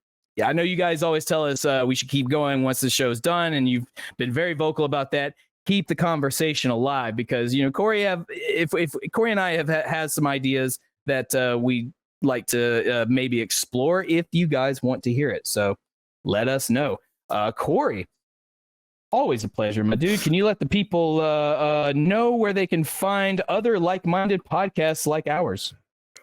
I know you guys always tell us we should keep going once the show's done, and you've been very vocal about that. Keep the conversation alive, because Corey if Corey and I have has some ideas that we like to maybe explore if you guys want to hear it. So let us know. Corey, Always a pleasure, my dude. Can you let the people know where they can find other like-minded podcasts like ours?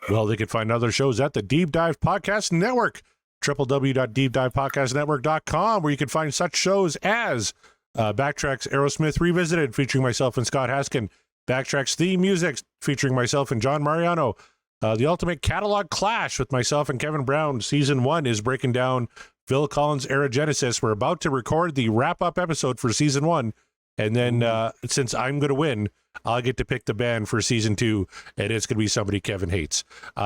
Well, they can find other shows at the Deep Dive Podcast Network, www.deepdivepodcastnetwork.com, where you can find such shows as Backtrack's Aerosmith Revisited, featuring myself and Scott Haskin, Backtrack's theme music, featuring myself and John Mariano, the Ultimate Catalog Clash with myself and Kevin Brown. Season 1 is breaking down Phil Collins' Era Genesis. We're about to record the wrap-up episode for Season 1, and then since I'm going to win, I'll get to pick the band for Season 2, and it's going to be somebody Kevin hates.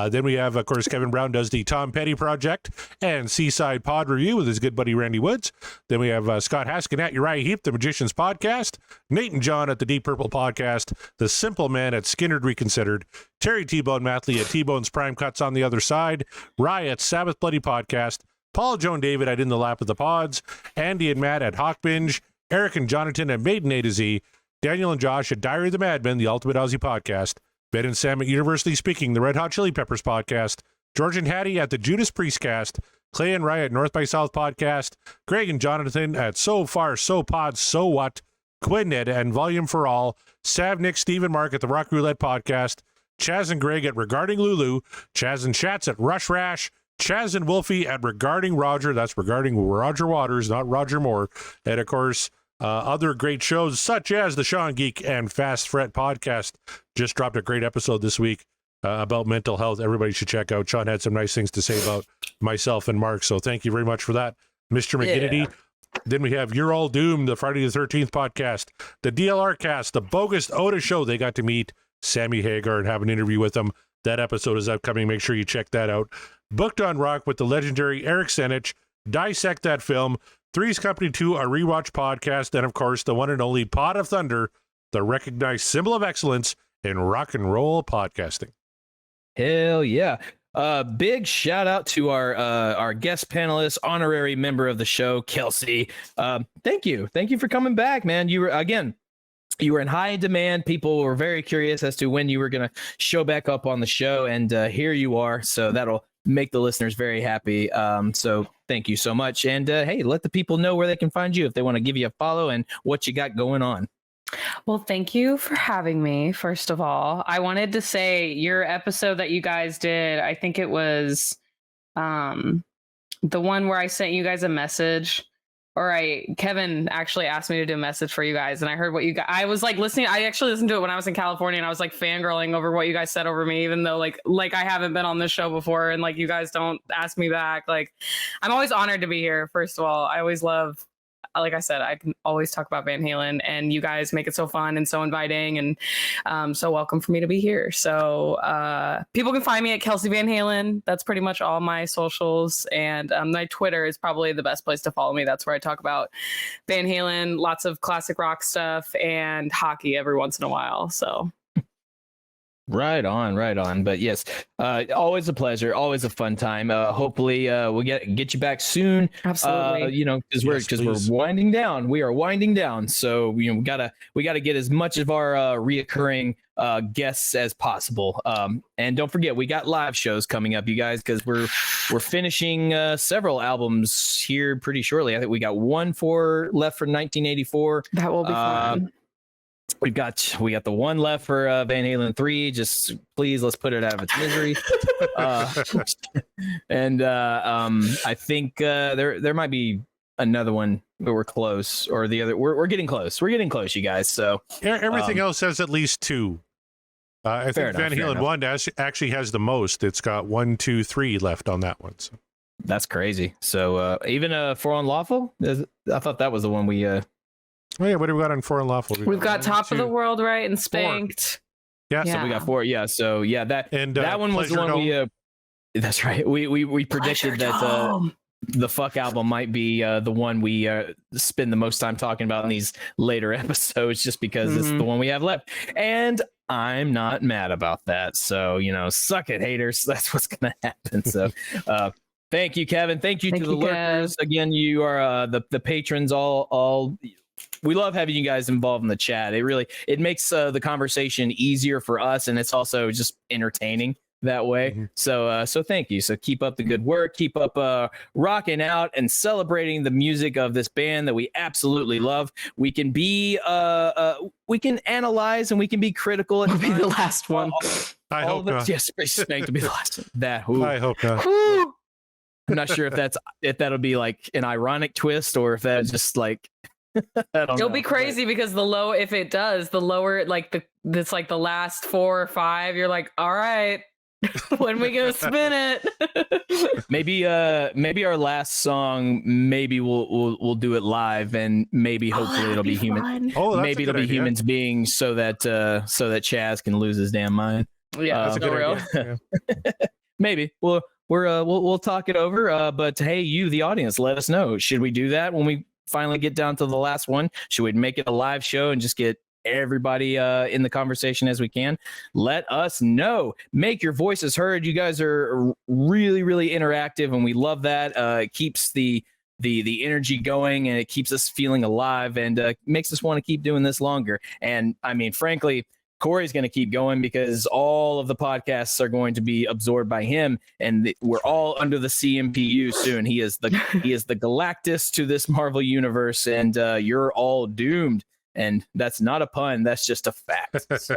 Then we have, of course, Kevin Brown does the Tom Petty Project and Seaside Pod Review with his good buddy Randy Woods. Then we have Scott Haskin at Uriah Heep, the Magicians Podcast, Nate and John at the Deep Purple Podcast, The Simple Man at Skinnerd Reconsidered, Terry T-Bone Mathley at T-Bone's Prime Cuts on the Other Side, Rye at Sabbath Bloody Podcast, Paul, Joan, David at In the Lap of the Pods, Andy and Matt at Hawk Binge, Eric and Jonathan at Maiden A to Z, Daniel and Josh at Diary of the Madmen, the Ultimate Aussie Podcast, Ben and Sam at University Speaking, the Red Hot Chili Peppers Podcast, George and Hattie at the Judas Priest Cast, Clay and Rye at North by South Podcast, Greg and Jonathan at So Far, So Pod, So What, Quinn and Volume for All, Sav, Nick, Steve, and Mark at the Rock Roulette Podcast, Chaz and Greg at Regarding Lulu, Chaz and Chats at Rush Rash, Chaz and Wolfie at Regarding Roger, that's regarding Roger Waters, not Roger Moore, and of course, other great shows such as the Sean Geek and Fast Fret Podcast just dropped a great episode this week about mental health. Everybody should check out. Sean had some nice things to say about myself and Mark, so thank you very much for that, Mr. McGinnity. Yeah. Then we have You're All Doomed, the Friday the 13th podcast, the DLR Cast, the Bogus Oda Show. They got to meet Sammy Hagar and have an interview with them. That episode is upcoming. Make sure you check that out. Booked on Rock with the legendary Eric Senich, Dissect That Film, Three's Company 2, a rewatch podcast, and of course, the one and only Pod of Thunder, the recognized symbol of excellence in rock and roll podcasting. Hell yeah. Big shout out to our guest panelist, honorary member of the show, Kelsey. Thank you for coming back, man. You were in high demand. People were very curious as to when you were going to show back up on the show, and here you are. So that'll make the listeners very happy. So thank you so much. And hey, let the people know where they can find you if they want to give you a follow and what you got going on. Well, thank you for having me. First of all, I wanted to say your episode that you guys did, I think it was the one where I sent you guys a message. Kevin actually asked me to do a message for you guys, and I heard what you guys, I was like listening. I actually listened to it when I was in California, and I was like fangirling over what you guys said over me, even though like I haven't been on this show before, and like you guys don't ask me back. Like, I'm always honored to be here. First of all, I always love, like I said, I can always talk about Van Halen, and you guys make it so fun and so inviting, and so welcome for me to be here. So people can find me at Kelsey Van Halen. That's pretty much all my socials, and my Twitter is probably the best place to follow me. That's where I talk about Van Halen, lots of classic rock stuff, and hockey every once in a while. So. Right on. But yes, always a pleasure, always a fun time. Hopefully we'll get you back soon. Absolutely. Because we're winding down. We are winding down. So we gotta get as much of our reoccurring guests as possible. And don't forget, we got live shows coming up, you guys, because we're finishing several albums here pretty shortly. I think we got one left for 1984. That will be fun. We got the one left for Van Halen 3. Just please, let's put it out of its misery. And I think there might be another one, but we're close. Or the other, we're getting close. We're getting close, you guys. So everything else has at least two. I think Van Halen 1 actually has the most. It's got 1, 2, 3 left on that one. So. That's crazy. So even For Unlawful, I thought that was the one we. Oh yeah, what do we got on For Unlawful? We've got Top of the World, right, and Spanked. Yeah, so we got 4. Yeah, so yeah, that one was the one Dome. That's right. We predicted that the Fuck album might be the one we spend the most time talking about in these later episodes, just because it's the one we have left. And I'm not mad about that. So suck it, haters. That's what's gonna happen. So. Thank you, Kevin. Thank you to the lurkers. Again, you are the patrons. All. We love having you guys involved in the chat. It makes the conversation easier for us, and it's also just entertaining. that way. Mm-hmm. So thank you. So keep up the good work. Keep up rocking out and celebrating the music of this band that we absolutely love. We can be we can analyze and we can be critical. It'll be the last one. I hope not. Yes, Space Spank to be the last one. That who I hope not. I'm not sure if that'll be like an ironic twist or if that's just like It'll be crazy because if it does, the lower it's like the last 4 or 5, you're like, all right, when we gonna spin it? maybe our last song, maybe we'll do it live, and maybe hopefully it'll be human. Oh, that's maybe a good it'll be idea. humans beings so that Chaz can lose his damn mind. Yeah, That's a good real. idea. Yeah. Maybe we'll talk it over. But hey, you, the audience, let us know. Should we do that when we finally get down to the last one? Should we make it a live show and just get everybody in the conversation as we can? Let us know. Make your voices heard. You guys are really, really interactive, and we love that. It keeps the energy going, and it keeps us feeling alive, and makes us want to keep doing this longer. And I mean, frankly, Corey's going to keep going because all of the podcasts are going to be absorbed by him, and we're all under the CMPU soon. He is the Galactus to this Marvel universe, and you're all doomed. And that's not a pun. That's just a fact. So,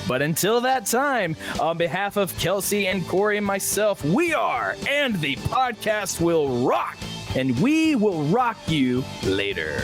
but until that time, on behalf of Kelsey and Corey and myself, we are, and the podcast will rock, and we will rock you later.